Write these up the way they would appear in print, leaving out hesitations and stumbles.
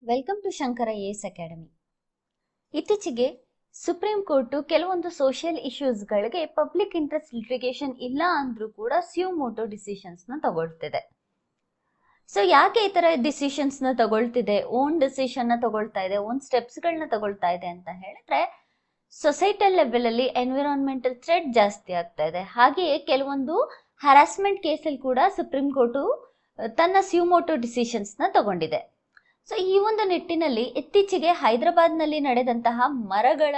Welcome to Shankara S academy. ಇತ್ತೀಚೆಗೆ supreme court ಕೆಲವೊಂದು social ಇಶ್ಯೂಸ್ಗಳಿಗೆ ಪಬ್ಲಿಕ್ ಇಂಟ್ರೆಸ್ಟ್ ಲಿಟಿಗೇಷನ್ ಇಲ್ಲ ಅಂದ್ರೂ ಕೂಡ ಸ್ಯೂಮೋಟೋ ಡಿಸಿಷನ್ಸ್ ನ ತಗೊಳ್ತಿದೆ. ಸೊ ಯಾಕೆ ಈ ತರ ಡಿಸಿಷನ್ಸ್ ನ ತಗೊಳ್ತಿದೆ, ಓನ್ ಡಿಸಿಷನ್ ನ ತಗೊಳ್ತಾ ಇದೆ, ಓನ್ ಸ್ಟೆಪ್ಸ್ ಗಳನ್ನ ತಗೊಳ್ತಾ ಇದೆ ಅಂತ ಹೇಳಿದ್ರೆ, ಸೊಸೈಟಲ್ ಲೆವೆಲ್ ಅಲ್ಲಿ ಎನ್ವಿರಾನ್ಮೆಂಟಲ್ ಥ್ರೆಟ್ ಜಾಸ್ತಿ ಆಗ್ತಾ ಇದೆ. ಹಾಗೆಯೇ ಕೆಲವೊಂದು ಹರಾಸ್ಮೆಂಟ್ ಕೇಸಲ್ಲಿ ಕೂಡ ಸುಪ್ರೀಂ ಕೋರ್ಟ್ ತನ್ನ ಸ್ಯೂಮೋಟೋ ಡಿಸಿಷನ್ಸ್ ನ ತಗೊಂಡಿದೆ. ಸೊ ಈ ಒಂದು ನಿಟ್ಟಿನಲ್ಲಿ ಇತ್ತೀಚೆಗೆ ಹೈದರಾಬಾದ್ನಲ್ಲಿ ನಡೆದಂತಹ ಮರಗಳ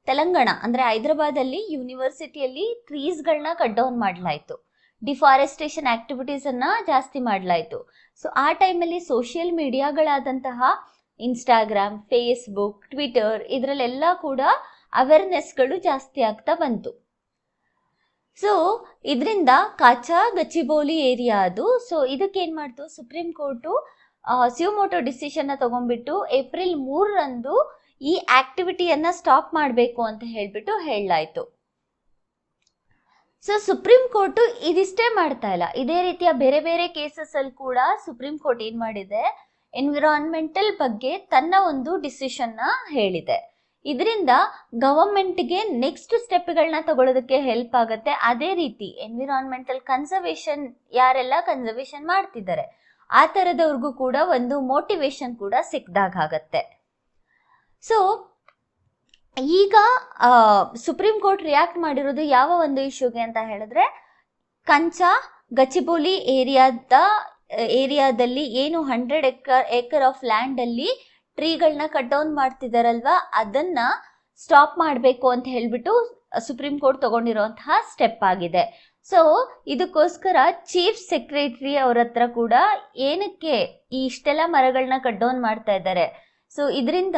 ತೆಲಂಗಾಣ ಅಂದ್ರೆ ಹೈದರಾಬಾದ್ ಅಲ್ಲಿ ಯೂನಿವರ್ಸಿಟಿಯಲ್ಲಿ ಟ್ರೀಸ್ಗಳನ್ನ ಕಟ್ ಡೌನ್ ಮಾಡಲಾಯಿತು, ಡಿಫಾರೆಸ್ಟೇಷನ್ ಆಕ್ಟಿವಿಟೀಸ್ ಅನ್ನ ಜಾಸ್ತಿ ಮಾಡಲಾಯಿತು. ಸೊ ಆ ಟೈಮಲ್ಲಿ ಸೋಷಿಯಲ್ ಮೀಡಿಯಾಗಳಾದಂತಹ ಇನ್ಸ್ಟಾಗ್ರಾಮ್, ಫೇಸ್ಬುಕ್, ಟ್ವಿಟರ್ ಇದರಲ್ಲೆಲ್ಲ ಕೂಡ ಅವೇರ್ನೆಸ್ಗಳು ಜಾಸ್ತಿ ಆಗ್ತಾ ಬಂತು. ಸೊ ಇದರಿಂದ ಕಾಚಾ ಗಚಿಬೋಲಿ ಏರಿಯಾ ಅದು. ಸೊ ಇದಕ್ಕೆ ಏನ್ ಮಾಡ್ತು, ಸುಪ್ರೀಂ ಕೋರ್ಟು ಸ್ಯೂಮೋಟೋ ಡಿಸಿಷನ್ ತಗೊಂಡ್ಬಿಟ್ಟು ಏಪ್ರಿಲ್ 3ರಂದು ಈ ಆಕ್ಟಿವಿಟಿಯನ್ನ ಸ್ಟಾಪ್ ಮಾಡಬೇಕು ಅಂತ ಹೇಳ್ಬಿಟ್ಟು ಹೇಳಲಾಯ್ತು. ಸೊ ಸುಪ್ರೀಂ ಕೋರ್ಟ್ ಇದಿಷ್ಟೇ ಮಾಡ್ತಾ ಇಲ್ಲ, ಇದೇ ರೀತಿಯ ಬೇರೆ ಬೇರೆ ಕೇಸಸ್ ಅಲ್ಲಿ ಕೂಡ ಸುಪ್ರೀಂ ಕೋರ್ಟ್ ಏನ್ ಮಾಡಿದೆ, ಎನ್ವಿರಾನ್ಮೆಂಟಲ್ ಬಗ್ಗೆ ತನ್ನ ಒಂದು ಡಿಸಿಷನ್ ನ ಹೇಳಿದೆ. ಇದರಿಂದ ಗವರ್ಮೆಂಟ್ಗೆ ನೆಕ್ಸ್ಟ್ ಸ್ಟೆಪ್ಗಳನ್ನ ತಗೊಳ್ಳೋದಕ್ಕೆ ಹೆಲ್ಪ್ ಆಗುತ್ತೆ. ಅದೇ ರೀತಿ ಎನ್ವಿರಾನ್ಮೆಂಟಲ್ ಕನ್ಸರ್ವೇಷನ್ ಯಾರೆಲ್ಲ ಕನ್ಸರ್ವೇಷನ್ ಮಾಡ್ತಿದ್ದಾರೆ ಆ ತರದವ್ರಿಗೂ ಕೂಡ ಒಂದು ಮೋಟಿವೇಶನ್ ಕೂಡ ಸಿಕ್ದಾಗತ್ತೆ. ಸೊ ಈಗ ಸುಪ್ರೀಂ ಕೋರ್ಟ್ ರಿಯಾಕ್ಟ್ ಮಾಡಿರೋದು ಯಾವ ಒಂದು ಇಶ್ಯೂಗೆ ಅಂತ ಹೇಳಿದ್ರೆ, ಕಂಚಾ ಗಚಿಬೋಲಿ ಏರಿಯಾದಲ್ಲಿ ಏನು 100 ಏಕರ್ ಆಫ್ ಲ್ಯಾಂಡ್ ಅಲ್ಲಿ ಟ್ರೀಗಳನ್ನ ಕಟ್ ಡೌನ್ ಮಾಡ್ತಿದಾರಲ್ವಾ, ಅದನ್ನ ಸ್ಟಾಪ್ ಮಾಡಬೇಕು ಅಂತ ಹೇಳ್ಬಿಟ್ಟು ಸುಪ್ರೀಂ ಕೋರ್ಟ್ ತಗೊಂಡಿರುವಂತಹ ಸ್ಟೆಪ್ ಆಗಿದೆ. ಸೊ ಇದಕ್ಕೋಸ್ಕರ ಚೀಫ್ ಸೆಕ್ರೆಟರಿ ಅವ್ರ ಹತ್ರ ಕೂಡ ಏನಕ್ಕೆ ಈ ಇಷ್ಟೆಲ್ಲ ಮರಗಳನ್ನ ಕಟ್ ಡೌನ್ ಮಾಡ್ತಾ ಇದ್ದಾರೆ, ಸೊ ಇದರಿಂದ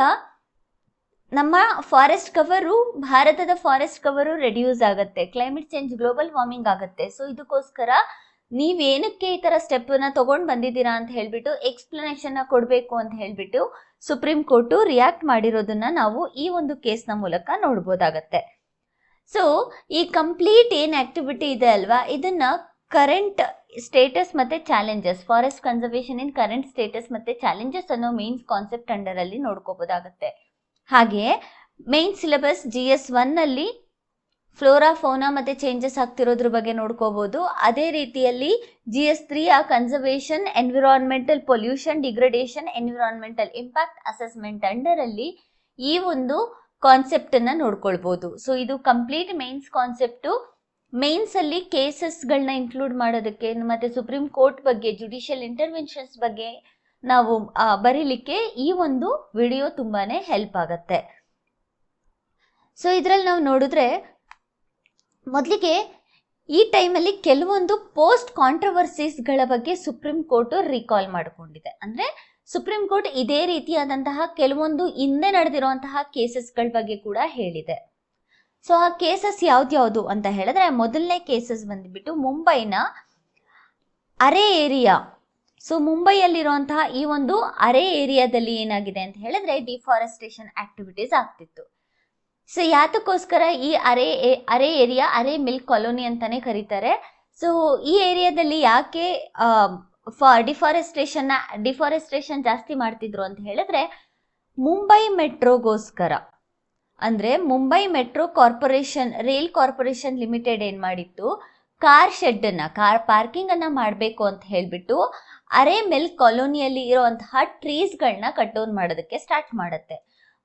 ನಮ್ಮ ಫಾರೆಸ್ಟ್ ಕವರು, ಭಾರತದ ಫಾರೆಸ್ಟ್ ಕವರು ರೆಡ್ಯೂಸ್ ಆಗುತ್ತೆ, ಕ್ಲೈಮೇಟ್ ಚೇಂಜ್, ಗ್ಲೋಬಲ್ ವಾರ್ಮಿಂಗ್ ಆಗುತ್ತೆ. ಸೊ ಇದಕ್ಕೋಸ್ಕರ ನೀವೇನಕ್ಕೆ ಈ ತರ ಸ್ಟೆಪ್ ನ ತಗೊಂಡ್ ಬಂದಿದ್ದೀರಾ ಅಂತ ಹೇಳ್ಬಿಟ್ಟು ಎಕ್ಸ್ಪ್ಲನೇಷನ್ ಕೊಡ್ಬೇಕು ಅಂತ ಹೇಳ್ಬಿಟ್ಟು ಸುಪ್ರೀಂ ಕೋರ್ಟ್ ರಿಯಾಕ್ಟ್ ಮಾಡಿರೋದನ್ನ ನಾವು ಈ ಒಂದು ಕೇಸ್ನ ಮೂಲಕ ನೋಡ್ಬೋದಾಗತ್ತೆ. ಸೊ ಈ ಕಂಪ್ಲೀಟ್ ಏನ್ ಆಕ್ಟಿವಿಟಿ ಇದೆ ಅಲ್ವಾ, ಇದನ್ನ ಕರೆಂಟ್ ಸ್ಟೇಟಸ್ ಮತ್ತೆ challenges, forest conservation in current status ಮತ್ತೆ ಚಾಲೆಂಜಸ್ ಅನ್ನೋ ಮೇನ್ಸ್ ಕಾನ್ಸೆಪ್ಟ್ ಅಂಡರ್ ಅಲ್ಲಿ ನೋಡ್ಕೋಬಹುದಾಗತ್ತೆ. ಹಾಗೆಯೇ ಮೇನ್ ಸಿಲೆಬಸ್ GS1 ನಲ್ಲಿ ಫ್ಲೋರಾ ಫೌನಾ ಮತ್ತೆ ಚೇಂಜಸ್ ಆಗ್ತಿರೋದ್ರ ಬಗ್ಗೆ ನೋಡ್ಕೋಬಹುದು. ಅದೇ ರೀತಿಯಲ್ಲಿ GS3 conservation, environmental pollution, degradation, environmental impact assessment under ಅಲ್ಲಿ ಈ ಒಂದು ಕಾನ್ಸೆಪ್ಟ್ ಅನ್ನ ನೋಡ್ಕೊಳ್ಬಹುದು. ಸೊ ಇದು ಕಂಪ್ಲೀಟ್ ಮೇನ್ಸ್ ಕಾನ್ಸೆಪ್ಟ್. ಮೇನ್ಸ್ ಅಲ್ಲಿ ಕೇಸಸ್ ಗಳನ್ನ ಇನ್ಕ್ಲೂಡ್ ಮಾಡೋದಕ್ಕೆ ಮತ್ತೆ ಸುಪ್ರೀಂ ಕೋರ್ಟ್ ಬಗ್ಗೆ, ಜುಡಿಷಿಯಲ್ ಇಂಟರ್ವೆನ್ಷನ್ಸ್ ಬಗ್ಗೆ ನಾವು ಬರೀಲಿಕ್ಕೆ ಈ ಒಂದು ವಿಡಿಯೋ ತುಂಬಾನೇ ಹೆಲ್ಪ್ ಆಗತ್ತೆ. ಸೊ ಇದ್ರಲ್ಲಿ ನಾವು ನೋಡಿದ್ರೆ, ಮೊದಲಿಗೆ ಈ ಟೈಮಲ್ಲಿ ಕೆಲವೊಂದು ಪೋಸ್ಟ್ ಕಾಂಟ್ರವರ್ಸೀಸ್ಗಳ ಬಗ್ಗೆ ಸುಪ್ರೀಂ ಕೋರ್ಟ್ ರಿಕಾಲ್ ಮಾಡಿಕೊಂಡಿದೆ. ಅಂದ್ರೆ ಸುಪ್ರೀಂ ಕೋರ್ಟ್ ಇದೇ ರೀತಿಯಾದಂತಹ ಕೆಲವೊಂದು ಹಿಂದೆ ನಡೆದಿರುವಂತಹ ಕೇಸಸ್ಗಳ ಬಗ್ಗೆ ಕೂಡ ಹೇಳಿದೆ. ಸೊ ಆ ಕೇಸಸ್ ಯಾವ್ದ್ಯಾವ್ದು ಅಂತ ಹೇಳಿದ್ರೆ, ಮೊದಲನೇ ಕೇಸಸ್ ಬಂದ್ಬಿಟ್ಟು ಮುಂಬೈನ ಅರೆ ಏರಿಯಾ. ಸೊ ಮುಂಬೈಯಲ್ಲಿರುವಂತಹ ಈ ಒಂದು ಅರೆ ಏರಿಯಾದಲ್ಲಿ ಏನಾಗಿದೆ ಅಂತ ಹೇಳಿದ್ರೆ, ಡಿಫಾರೆಸ್ಟೇಷನ್ ಆಕ್ಟಿವಿಟೀಸ್ ಆಗ್ತಿತ್ತು. ಸೊ ಯಾತಕ್ಕೋಸ್ಕರ ಈ ಅರೆ ಏರಿಯಾ, ಅರೆ ಮಿಲ್ಕ್ ಕಾಲೋನಿ ಅಂತಾನೆ ಕರೀತಾರೆ. ಸೊ ಈ ಏರಿಯಾದಲ್ಲಿ ಯಾಕೆ ಡಿಫಾರೆಸ್ಟೇಷನ್ ಜಾಸ್ತಿ ಮಾಡ್ತಿದ್ರು ಅಂತ ಹೇಳಿದ್ರೆ, ಮುಂಬೈ ಮೆಟ್ರೋಗೋಸ್ಕರ. ಅಂದ್ರೆ Mumbai metro corporation, rail corporation limited ಏನ್ ಮಾಡಿತ್ತು, ಕಾರ್ ಪಾರ್ಕಿಂಗ್ ಅನ್ನ ಮಾಡಬೇಕು ಅಂತ ಹೇಳ್ಬಿಟ್ಟು ಅರೆ ಮಿಲ್ಕ್ ಕಾಲೋನಿಯಲ್ಲಿ ಇರುವಂತಹ ಟ್ರೀಸ್ಗಳನ್ನ ಕಟ್ ಡೌನ್ ಮಾಡೋದಕ್ಕೆ ಸ್ಟಾರ್ಟ್ ಮಾಡುತ್ತೆ.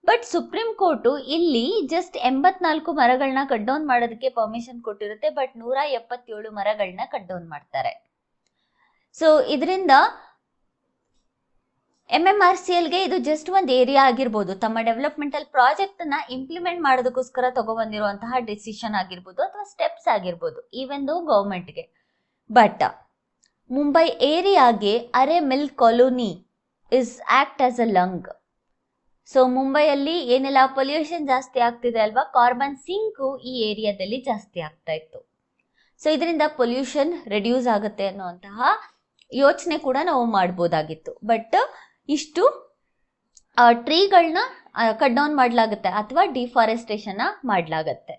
ಬಟ್ ಸುಪ್ರೀಂ ಕೋರ್ಟ್ ಇಲ್ಲಿ ಜಸ್ಟ್ 84 ಮರಗಳನ್ನ ಕಟ್ ಡೌನ್ ಮಾಡೋದಕ್ಕೆ ಪರ್ಮಿಷನ್ ಕೊಟ್ಟಿರುತ್ತೆ, ಬಟ್ 177 ಮರಗಳನ್ನ ಕಟ್ ಡೌನ್ ಮಾಡ್ತಾರೆ. ಸೊ ಇದರಿಂದ MMRCLಗೆ ಇದು ಜಸ್ಟ್ ಒಂದು ಏರಿಯಾ ಆಗಿರ್ಬೋದು, ತಮ್ಮ ಡೆವಲಪ್ಮೆಂಟಲ್ ಪ್ರಾಜೆಕ್ಟ್ ನ ಇಂಪ್ಲಿಮೆಂಟ್ ಮಾಡೋದಕ್ಕೋಸ್ಕರ ತಗೊಬಂದಿರುವಂತಹ ಡಿಸಿಷನ್ ಆಗಿರ್ಬೋದು ಅಥವಾ ಸ್ಟೆಪ್ಸ್ ಆಗಿರ್ಬೋದು, ಈವನ್ ದೋ ಗವರ್ಮೆಂಟ್ಗೆ. ಬಟ್ ಮುಂಬೈ ಏರಿಯಾಗೆ ಅರೆ milk colony is act as a lung. So ಮುಂಬೈಯಲ್ಲಿ ಏನೆಲ್ಲ ಪೊಲ್ಯೂಷನ್ ಜಾಸ್ತಿ ಆಗ್ತಿದೆ ಅಲ್ವಾ, ಕಾರ್ಬನ್ ಸಿಂಕ್ ಈ ಏರಿಯಾದಲ್ಲಿ ಜಾಸ್ತಿ ಆಗ್ತಾ ಇತ್ತು. ಸೊ ಇದರಿಂದ ಪೊಲ್ಯೂಷನ್ ರೆಡ್ಯೂಸ್ ಆಗುತ್ತೆ ಅನ್ನುವಂತಹ ಯೋಚನೆ ಕೂಡ ನಾವು ಮಾಡ್ಬೋದಾಗಿತ್ತು. ಬಟ್ ಇಷ್ಟು ಟ್ರೀಗಳನ್ನ ಕಟ್ ಡೌನ್ ಮಾಡಲಾಗುತ್ತೆ ಅಥವಾ ಡಿಫಾರೆಸ್ಟೇಷನ್ ಮಾಡಲಾಗತ್ತೆ.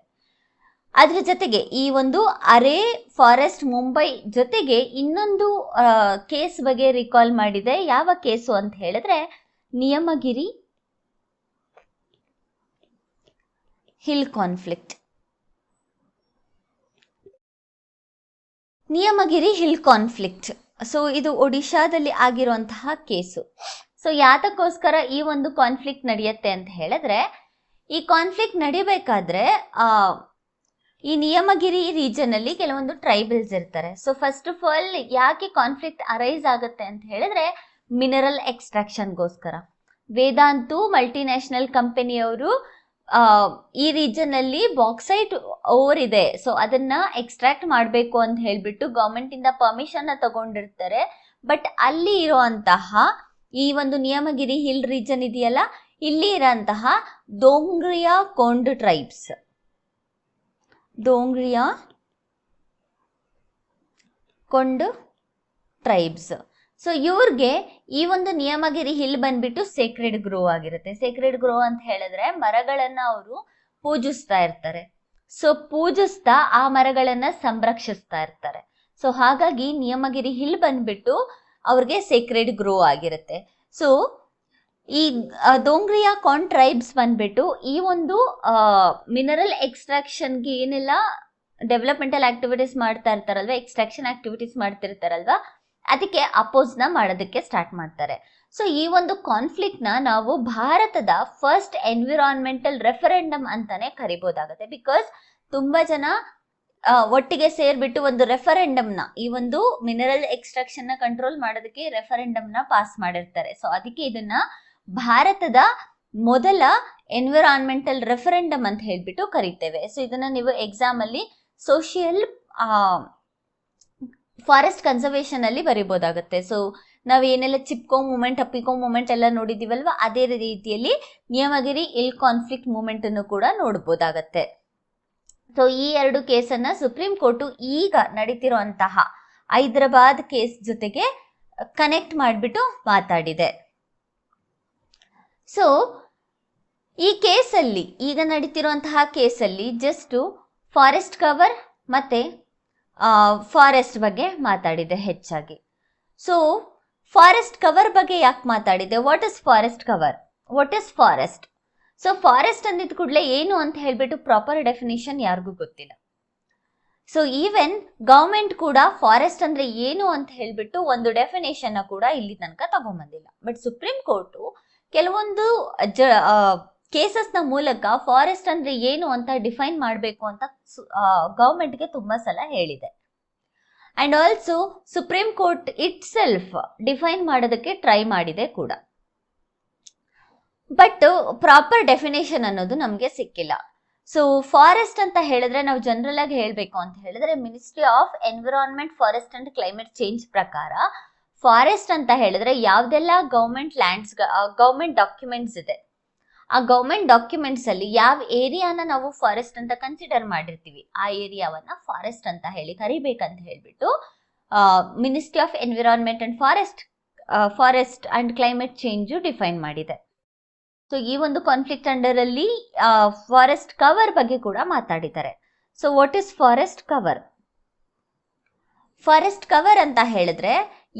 ಅದ್ರ ಜೊತೆಗೆ ಈ ಒಂದು ಅರೆ ಫಾರೆಸ್ಟ್ ಮುಂಬೈ ಜೊತೆಗೆ ಇನ್ನೊಂದು ಕೇಸ್ ಬಗ್ಗೆ ರಿಕಾಲ್ ಮಾಡಿದೆ. ಯಾವ ಕೇಸು ಅಂತ ಹೇಳಿದ್ರೆ Niyamgiri hill conflict. Niyamgiri hill conflict. So ಇದು ಒಡಿಶಾದಲ್ಲಿ ಆಗಿರುವಂತಹ ಕೇಸು. ಸೊ ಯಾತಕ್ಕೋಸ್ಕರ ಈ ಒಂದು ಕಾನ್ಫ್ಲಿಕ್ಟ್ ನಡೆಯುತ್ತೆ ಅಂತ ಹೇಳಿದ್ರೆ, ಈ ಕಾನ್ಫ್ಲಿಕ್ಟ್ ನಡಿಬೇಕಾದ್ರೆ ಈ ನಿಯಮಗಿರಿ ರೀಜನ್ ಅಲ್ಲಿ ಕೆಲವೊಂದು ಟ್ರೈಬಲ್ಸ್ ಇರ್ತಾರೆ. ಸೊ ಫಸ್ಟ್ ಆಫ್ ಆಲ್ ಯಾಕೆ ಕಾನ್ಫ್ಲಿಕ್ಟ್ ಅರೈಸ್ ಆಗುತ್ತೆ ಅಂತ ಹೇಳಿದ್ರೆ ಮಿನರಲ್ ಎಕ್ಸ್ಟ್ರಾಕ್ಷನ್ಗೋಸ್ಕರ. ವೇದಾಂತು ಮಲ್ಟಿನ್ಯಾಷನಲ್ ಕಂಪನಿಯವರು ಈ ರೀಜನ್ ಅಲ್ಲಿ ಬಾಕ್ಸೈಟ್ ಓವರ್ ಇದೆ, ಸೊ ಅದನ್ನ ಎಕ್ಸ್ಟ್ರಾಕ್ಟ್ ಮಾಡಬೇಕು ಅಂತ ಹೇಳ್ಬಿಟ್ಟು ಗೌರ್ಮೆಂಟ್ ಇಂದ ಪರ್ಮಿಷನ್ ತಗೊಂಡಿರ್ತಾರೆ. ಬಟ್ ಅಲ್ಲಿ ಇರುವಂತಹ ಈ ಒಂದು ನಿಯಮಗಿರಿ ಹಿಲ್ ರೀಜನ್ ಇದೆಯಲ್ಲ, ಇಲ್ಲಿ ಇರೋಂತಹ ದೋಂಗ್ರಿಯಾ ಕೊಂಡ್ ಟ್ರೈಬ್ಸ್, ಡೋಂಗ್ರಿಯಾ ಕೊಂಡ್ ಟ್ರೈಬ್ಸ್. ಸೊ ಇವ್ರಿಗೆ ಈ ಒಂದು ನಿಯಮಗಿರಿ ಹಿಲ್ ಬಂದ್ಬಿಟ್ಟು ಸೇಕ್ರೆಡ್ ಗ್ರೋ ಆಗಿರುತ್ತೆ. ಸೇಕ್ರೆಡ್ ಗ್ರೋ ಅಂತ ಹೇಳಿದ್ರೆ ಮರಗಳನ್ನ ಅವರು ಪೂಜಿಸ್ತಾ ಇರ್ತಾರೆ. ಸೊ ಪೂಜಿಸ್ತಾ ಆ ಮರಗಳನ್ನ ಸಂರಕ್ಷಿಸ್ತಾ ಇರ್ತಾರೆ. ಸೊ ಹಾಗಾಗಿ ನಿಯಮಗಿರಿ ಹಿಲ್ ಬಂದ್ಬಿಟ್ಟು ಅವ್ರಿಗೆ ಸೇಕ್ರೆಡ್ ಗ್ರೋ ಆಗಿರುತ್ತೆ. ಸೊ ಈ ದೋಂಗ್ರಿಯಾ ಕಾನ್ ಟ್ರೈಬ್ಸ್ ಬಂದ್ಬಿಟ್ಟು ಈ ಒಂದು ಮಿನರಲ್ ಎಕ್ಸ್ಟ್ರಾಕ್ಷನ್ಗೆ ಏನೆಲ್ಲ ಡೆವಲಪ್ಮೆಂಟಲ್ ಆಕ್ಟಿವಿಟೀಸ್ ಮಾಡ್ತಾ ಇರ್ತಾರಲ್ವ, ಎಕ್ಸ್ಟ್ರಾಕ್ಷನ್ ಆಕ್ಟಿವಿಟೀಸ್ ಮಾಡ್ತಿರ್ತಾರಲ್ವ, ಅದಕ್ಕೆ ಅಪೋಸ್ನ ಮಾಡೋದಕ್ಕೆ ಸ್ಟಾರ್ಟ್ ಮಾಡ್ತಾರೆ. ಸೊ ಈ ಒಂದು ಕಾನ್ಫ್ಲಿಕ್ಟ್ ನಾವು ಭಾರತದ ಫಸ್ಟ್ ಎನ್ವಿರಾನ್ಮೆಂಟಲ್ ರೆಫರೆಂಡಮ್ ಅಂತಾನೆ ಕರಿಬೋದಾಗುತ್ತೆ. ಬಿಕಾಸ್ ತುಂಬಾ ಜನ ಒಟ್ಟಿಗೆ ಸೇರ್ಬಿಟ್ಟು ಒಂದು ರೆಫರೆಂಡಮ್ನ, ಈ ಒಂದು ಮಿನರಲ್ ಎಕ್ಸ್ಟ್ರಾಕ್ಷನ್ ನ ಕಂಟ್ರೋಲ್ ಮಾಡೋದಕ್ಕೆ ರೆಫರೆಂಡಮ್ನ ಪಾಸ್ ಮಾಡಿರ್ತಾರೆ. ಸೊ ಅದಕ್ಕೆ ಇದನ್ನ ಭಾರತದ ಮೊದಲ ಎನ್ವಿರಾನ್ಮೆಂಟಲ್ ರೆಫರೆಂಡಮ್ ಅಂತ ಹೇಳ್ಬಿಟ್ಟು ಕರಿತೇವೆ. ಸೊ ಇದನ್ನ ನೀವು ಎಕ್ಸಾಮ್ ಅಲ್ಲಿ ಸೋಷಿಯಲ್ ಫಾರೆಸ್ಟ್ ಕನ್ಸರ್ವೇಷನ್ ಅಲ್ಲಿ ಬರಿಬೋದಾಗುತ್ತೆ. ಸೊ ನಾವ್ ಏನೆಲ್ಲ ಚಿಪ್ಕೋ ಮೂಮೆಂಟ್, ಅಪ್ಪಿಕೋ ಮೂಮೆಂಟ್ ಎಲ್ಲ ನೋಡಿದೀವಲ್ವಾ, ಅದೇ ರೀತಿಯಲ್ಲಿ ನಿಯಮಗಿರಿ ಹಿಲ್ ಕಾನ್ಫ್ಲಿಕ್ಟ್ ಮೂಮೆಂಟ್ ಅನ್ನು ಕೂಡ ನೋಡ್ಬೋದಾಗತ್ತೆ. ಸೊ ಈ ಎರಡು ಕೇಸನ್ನ ಸುಪ್ರೀಂ ಕೋರ್ಟು ಈಗ ನಡೀತಿರುವಂತಹ ಹೈದರಾಬಾದ್ ಕೇಸ್ ಜೊತೆಗೆ ಕನೆಕ್ಟ್ ಮಾಡಿಬಿಟ್ಟು ಮಾತಾಡಿದೆ. ಸೊ ಈ ಕೇಸಲ್ಲಿ, ಈಗ ನಡೀತಿರುವಂತಹ ಕೇಸಲ್ಲಿ ಜಸ್ಟ್ ಫಾರೆಸ್ಟ್ ಕವರ್ ಮತ್ತೆ ಫಾರೆಸ್ಟ್ ಬಗ್ಗೆ ಮಾತಾಡಿದೆ ಹೆಚ್ಚಾಗಿ. ಸೊ ಫಾರೆಸ್ಟ್ ಕವರ್ ಬಗ್ಗೆ ಯಾಕೆ ಮಾತಾಡಿದೆ? What is forest cover, what is forest? So forest ಅಂದಿದ ಕೂಡಲೇ ಏನು ಅಂತ ಹೇಳ್ಬಿಟ್ಟು ಪ್ರಾಪರ್ ಡೆಫಿನಿಷನ್ ಯಾರಿಗೂ ಗೊತ್ತಿಲ್ಲ. ಸೊ ಈವನ್ ಗೌರ್ಮೆಂಟ್ ಕೂಡ ಫಾರೆಸ್ಟ್ ಅಂದ್ರೆ ಏನು ಅಂತ ಹೇಳ್ಬಿಟ್ಟು ಒಂದು ಡೆಫಿನೇಷನ್ ಕೂಡ ಇಲ್ಲಿ ತನಕ ತಗೊಂಬಂದಿಲ್ಲ. ಬಟ್ ಸುಪ್ರೀಂ ಕೋರ್ಟು ಕೆಲವೊಂದು ಕೇಸಸ್ ನ ಮೂಲಕ ಫಾರೆಸ್ಟ್ ಅಂದ್ರೆ ಏನು ಅಂತ ಡಿಫೈನ್ ಮಾಡಬೇಕು ಅಂತ ಗೌರ್ಮೆಂಟ್ಗೆ ತುಂಬಾ ಸಲ ಹೇಳಿದೆ. And also supreme court it self define ಮಾಡೋದಕ್ಕೆ ಟ್ರೈ ಮಾಡಿದೆ ಕೂಡ. ಬಟ್ ಪ್ರಾಪರ್ ಡೆಫಿನೇಷನ್ ಅನ್ನೋದು ನಮಗೆ ಸಿಕ್ಕಿಲ್ಲ. ಸೊ ಫಾರೆಸ್ಟ್ ಅಂತ ಹೇಳಿದ್ರೆ ನಾವು ಜನರಲ್ ಆಗಿ ಹೇಳಬೇಕು ಅಂತ ಹೇಳಿದ್ರೆ ministry of environment, forest and climate change ಪ್ರಕಾರ ಫಾರೆಸ್ಟ್ ಅಂತ ಹೇಳಿದ್ರೆ ಯಾವ್ದೆಲ್ಲ ಗೌರ್ಮೆಂಟ್ ಲ್ಯಾಂಡ್ಸ್, ಗೌರ್ಮೆಂಟ್ ಡಾಕ್ಯುಮೆಂಟ್ಸ್ ಇದೆ, ಆ ಗೌರ್ಮೆಂಟ್ ಡಾಕ್ಯುಮೆಂಟ್ಸ್ ಅಲ್ಲಿ ಯಾವ ಏರಿಯಾನ ನಾವು ಫಾರೆಸ್ಟ್ ಅಂತ ಕನ್ಸಿಡರ್ ಮಾಡಿರ್ತೀವಿ, ಆ ಏರಿಯಾವನ್ನ ಫಾರೆಸ್ಟ್ ಅಂತ ಹೇಳಿ ಕರಿಬೇಕಂತ ಹೇಳ್ಬಿಟ್ಟು ministry of environment and forest and climate change define ಮಾಡಿದೆ. ಸೊ ಈ ಒಂದು ಕಾನ್ಫ್ಲಿಕ್ಟ್ ಅಂಡರ್ ಅಲ್ಲಿ ಫಾರೆಸ್ಟ್ ಕವರ್ ಬಗ್ಗೆ ಕೂಡ ಮಾತಾಡಿದ್ದಾರೆ. So what is forest cover? Forest cover ಅಂತ ಹೇಳಿದ್ರೆ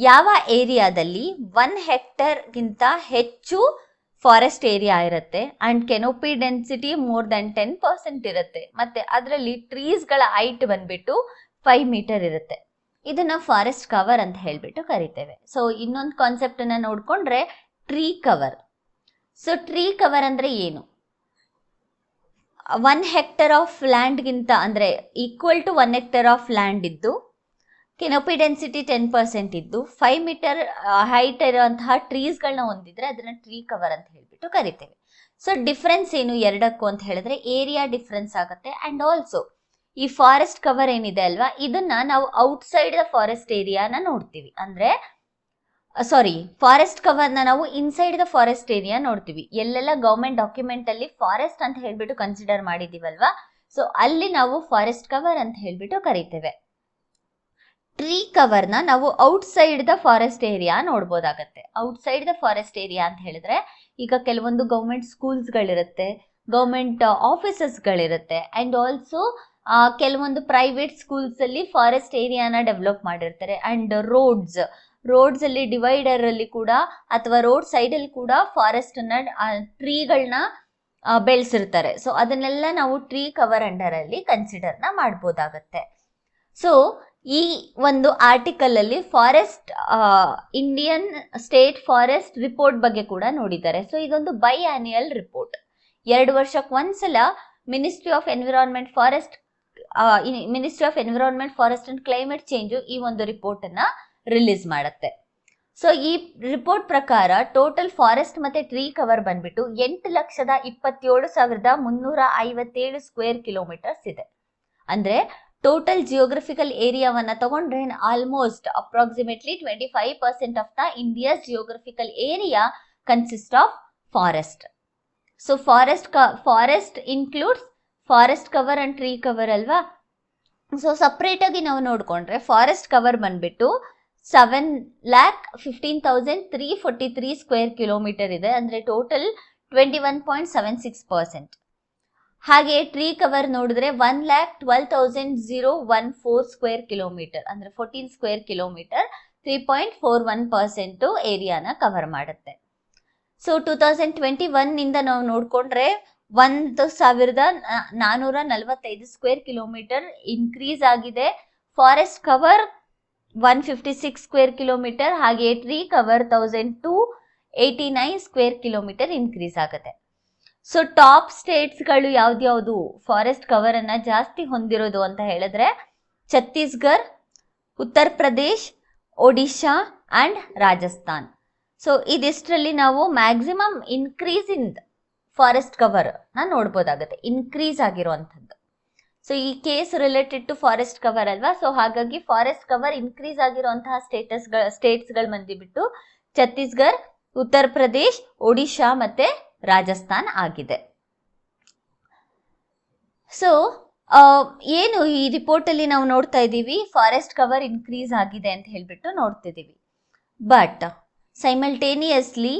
ಯಾವ ಏರಿಯಾದಲ್ಲಿ 1 ಹೆಕ್ಟೇರ್ಗಿಂತ ಹೆಚ್ಚು ಫಾರೆಸ್ಟ್ ಏರಿಯಾ ಇರುತ್ತೆ and canopy density more than 10% ಇರುತ್ತೆ, ಮತ್ತೆ ಅದರಲ್ಲಿ ಟ್ರೀಸ್ಗಳ ಹೈಟ್ ಬಂದ್ಬಿಟ್ಟು 5 ಮೀಟರ್ ಇರುತ್ತೆ. ಇದನ್ನ ಫಾರೆಸ್ಟ್ ಕವರ್ ಅಂತ ಹೇಳ್ಬಿಟ್ಟು ಕರಿತೇವೆ. ಸೊ ಇನ್ನೊಂದು ಕಾನ್ಸೆಪ್ಟ್ ಅನ್ನ ನೋಡ್ಕೊಂಡ್ರೆ tree cover. So tree cover ಅಂದ್ರೆ ಏನು? 1 ಹೆಕ್ಟೇರ್ ಆಫ್ ಲ್ಯಾಂಡ್ಗಿಂತ ಅಂದ್ರೆ equal to 1 hectare of land ಇದ್ದು, ಕೆನೋಪಿ ಡೆನ್ಸಿಟಿ 10% ಇದ್ದು, 5 ಮೀಟರ್ ಹೈಟ್ ಇರುವಂತಹ ಟ್ರೀಸ್ಗಳನ್ನ ಹೊಂದಿದ್ರೆ ಅದನ್ನ ಟ್ರೀ ಕವರ್ ಅಂತ ಹೇಳ್ಬಿಟ್ಟು ಕರಿತೇವೆ. ಸೊ ಡಿಫ್ರೆನ್ಸ್ ಏನು ಎರಡಕ್ಕೂ ಅಂತ ಹೇಳಿದ್ರೆ ಏರಿಯಾ ಡಿಫ್ರೆನ್ಸ್ ಆಗುತ್ತೆ. ಅಂಡ್ ಆಲ್ಸೋ ಈ ಫಾರೆಸ್ಟ್ ಕವರ್ ಏನಿದೆ ಅಲ್ವಾ, ಇದನ್ನ ನಾವು ಔಟ್ಸೈಡ್ ದ ಫಾರೆಸ್ಟ್ ಏರಿಯಾನ ನೋಡ್ತೀವಿ. ಅಂದ್ರೆ ಫಾರೆಸ್ಟ್ ಕವರ್ನ ನಾವು ಇನ್ಸೈಡ್ ದ ಫಾರೆಸ್ಟ್ ಏರಿಯಾ ನೋಡ್ತೀವಿ. ಎಲ್ಲೆಲ್ಲ ಗೌರ್ಮೆಂಟ್ ಡಾಕ್ಯುಮೆಂಟ್ ಅಲ್ಲಿ ಫಾರೆಸ್ಟ್ ಅಂತ ಹೇಳ್ಬಿಟ್ಟು ಕನ್ಸಿಡರ್ ಮಾಡಿದೀವಲ್ವಾ, ಸೊ ಅಲ್ಲಿ ನಾವು ಫಾರೆಸ್ಟ್ ಕವರ್ ಅಂತ ಹೇಳ್ಬಿಟ್ಟು ಕರಿತೇವೆ. ಟ್ರೀ ಕವರ್ನ ನಾವು ಔಟ್ಸೈಡ್ ದ ಫಾರೆಸ್ಟ್ ಏರಿಯಾ ನೋಡ್ಬೋದಾಗತ್ತೆ. ಔಟ್ಸೈಡ್ ದ ಫಾರೆಸ್ಟ್ ಏರಿಯಾ ಅಂತ ಹೇಳಿದ್ರೆ ಈಗ ಕೆಲವೊಂದು ಗೌರ್ಮೆಂಟ್ ಸ್ಕೂಲ್ಸ್ಗಳಿರುತ್ತೆ, ಗೌರ್ಮೆಂಟ್ ಆಫೀಸಸ್ಗಳಿರುತ್ತೆ, ಅಂಡ್ ಆಲ್ಸೋ ಕೆಲವೊಂದು ಪ್ರೈವೇಟ್ ಸ್ಕೂಲ್ಸ್ ಅಲ್ಲಿ ಫಾರೆಸ್ಟ್ ಏರಿಯಾನ ಡೆವಲಪ್ ಮಾಡಿರ್ತಾರೆ. ಅಂಡ್ ರೋಡ್ಸ್ ಅಲ್ಲಿ ಡಿವೈಡರ್ ಅಲ್ಲಿ ಕೂಡ ಅಥವಾ ರೋಡ್ ಸೈಡ್ ಅಲ್ಲಿ ಕೂಡ ಫಾರೆಸ್ಟ್ ಅನ್ನ ಟ್ರೀಗಳನ್ನ ಬೆಳೆಸಿರ್ತಾರೆ. ಸೊ ಅದನ್ನೆಲ್ಲ ನಾವು ಟ್ರೀ ಕವರ್ ಅಂಡರ್ ಅಲ್ಲಿ ಕನ್ಸಿಡರ್ನ ಮಾಡ್ಬೋದಾಗತ್ತೆ. ಸೊ ಈ ಒಂದು ಆರ್ಟಿಕಲ್ ಅಲ್ಲಿ forest Indian state forest report ಬಗ್ಗೆ ಕೂಡ ನೋಡಿದ್ದಾರೆ. ಸೊ ಇದೊಂದು ಬೈ ಆನ್ಯುಯಲ್ ರಿಪೋರ್ಟ್. 2 ವರ್ಷಕ್ಕೆ ಒಂದ್ಸಲ ministry of environment forest and climate change ಈ ಒಂದು ರಿಪೋರ್ಟ್ ಅನ್ನ ರಿಲೀಸ್ ಮಾಡುತ್ತೆ. ಸೊ ಈ ರಿಪೋರ್ಟ್ ಪ್ರಕಾರ ಟೋಟಲ್ ಫಾರೆಸ್ಟ್ ಮತ್ತೆ ಟ್ರೀ ಕವರ್ ಬಂದ್ಬಿಟ್ಟು 8,27,357 ಸ್ಕ್ವೇರ್ ಕಿಲೋಮೀಟರ್ಸ್ ಇದೆ. ಅಂದ್ರೆ ಟೋಟಲ್ ಜಿಯೋಗ್ರಫಿಕಲ್ ಏರಿಯಾವನ್ನ ತಗೊಂಡ್ರೆ almost approximately 25% of the India's geographical area consist of forest. So forest includes forest cover and tree cover ಅಲ್ವಾ. ಸೊ ಸಪ್ರೇಟ್ ಆಗಿ ನಾವು ನೋಡ್ಕೊಂಡ್ರೆ ಫಾರೆಸ್ಟ್ ಕವರ್ ಬಂದ್ಬಿಟ್ಟು 7,15,343 ಸ್ಕ್ವೇರ್ ಕಿಲೋಮೀಟರ್ ಇದೆ. ಅಂದ್ರೆ ಟೋಟಲ್ 21.76%. ಹಾಗೆ ಟ್ರೀ ಕವರ್ ನೋಡಿದ್ರೆ 1,12,014 ಸ್ಕ್ವೇರ್ ಕಿಲೋಮೀಟರ್ ಅಂದ್ರೆ 14 ಸ್ಕ್ವೇರ್ ಕಿಲೋಮೀಟರ್ 3.41% ಏರಿಯಾನ ಕವರ್ ಮಾಡುತ್ತೆ. ಸೊ 2021 ನಿಂದ ನಾವು ನೋಡ್ಕೊಂಡ್ರೆ 1,445 ಸ್ಕ್ವೇರ್ ಕಿಲೋಮೀಟರ್ ಇನ್ಕ್ರೀಸ್ ಆಗಿದೆ. ಫಾರೆಸ್ಟ್ ಕವರ್ 156 ಸ್ಕ್ವೇರ್ ಕಿಲೋಮೀಟರ್, ಹಾಗೆ tree cover 1,289 square kilometre increase ಆಗುತ್ತೆ. ಸೊ ಟಾಪ್ ಸ್ಟೇಟ್ಸ್ಗಳು ಯಾವ್ದ್ಯಾವ್ದು ಫಾರೆಸ್ಟ್ ಕವರ್ ಅನ್ನ ಜಾಸ್ತಿ ಹೊಂದಿರೋದು ಅಂತ ಹೇಳಿದ್ರೆ ಛತ್ತೀಸ್ಗಢ, ಉತ್ತರ ಪ್ರದೇಶ್, ಒಡಿಶಾ ಅಂಡ್ ರಾಜಸ್ಥಾನ್. ಸೊ ಇದಿಷ್ಟರಲ್ಲಿ ನಾವು maximum increase in forest cover ನ ನೋಡ್ಬೋದಾಗತ್ತೆ, ಇನ್ಕ್ರೀಸ್ ಆಗಿರುವಂಥದ್ದು. ಸೊ ಈ case related to forest cover ಅಲ್ವಾ. ಸೊ ಹಾಗಾಗಿ ಫಾರೆಸ್ಟ್ ಕವರ್ ಇನ್ಕ್ರೀಸ್ ಆಗಿರುವಂತಹ ಸ್ಟೇಟ್ಸ್ಗಳು ಬಂದ್ಬಿಟ್ಟು ಛತ್ತೀಸ್ಗಢ, ಉತ್ತರ ಪ್ರದೇಶ್, ಒಡಿಶಾ ಮತ್ತೆ ರಾಜಸ್ಥಾನ್ ಆಗಿದೆ. ಸೊ ಏನು ಈ ರಿಪೋರ್ಟ್ ಅಲ್ಲಿ ನಾವು ನೋಡ್ತಾ ಇದ್ದೀವಿ, ಫಾರೆಸ್ಟ್ ಕವರ್ ಇನ್ಕ್ರೀಸ್ ಆಗಿದೆ ಅಂತ ಹೇಳ್ಬಿಟ್ಟು ನೋಡ್ತಿದ್ದೀವಿ. ಬಟ್ ಸೈಮಲ್ಟೇನಿಯಸ್ಲಿ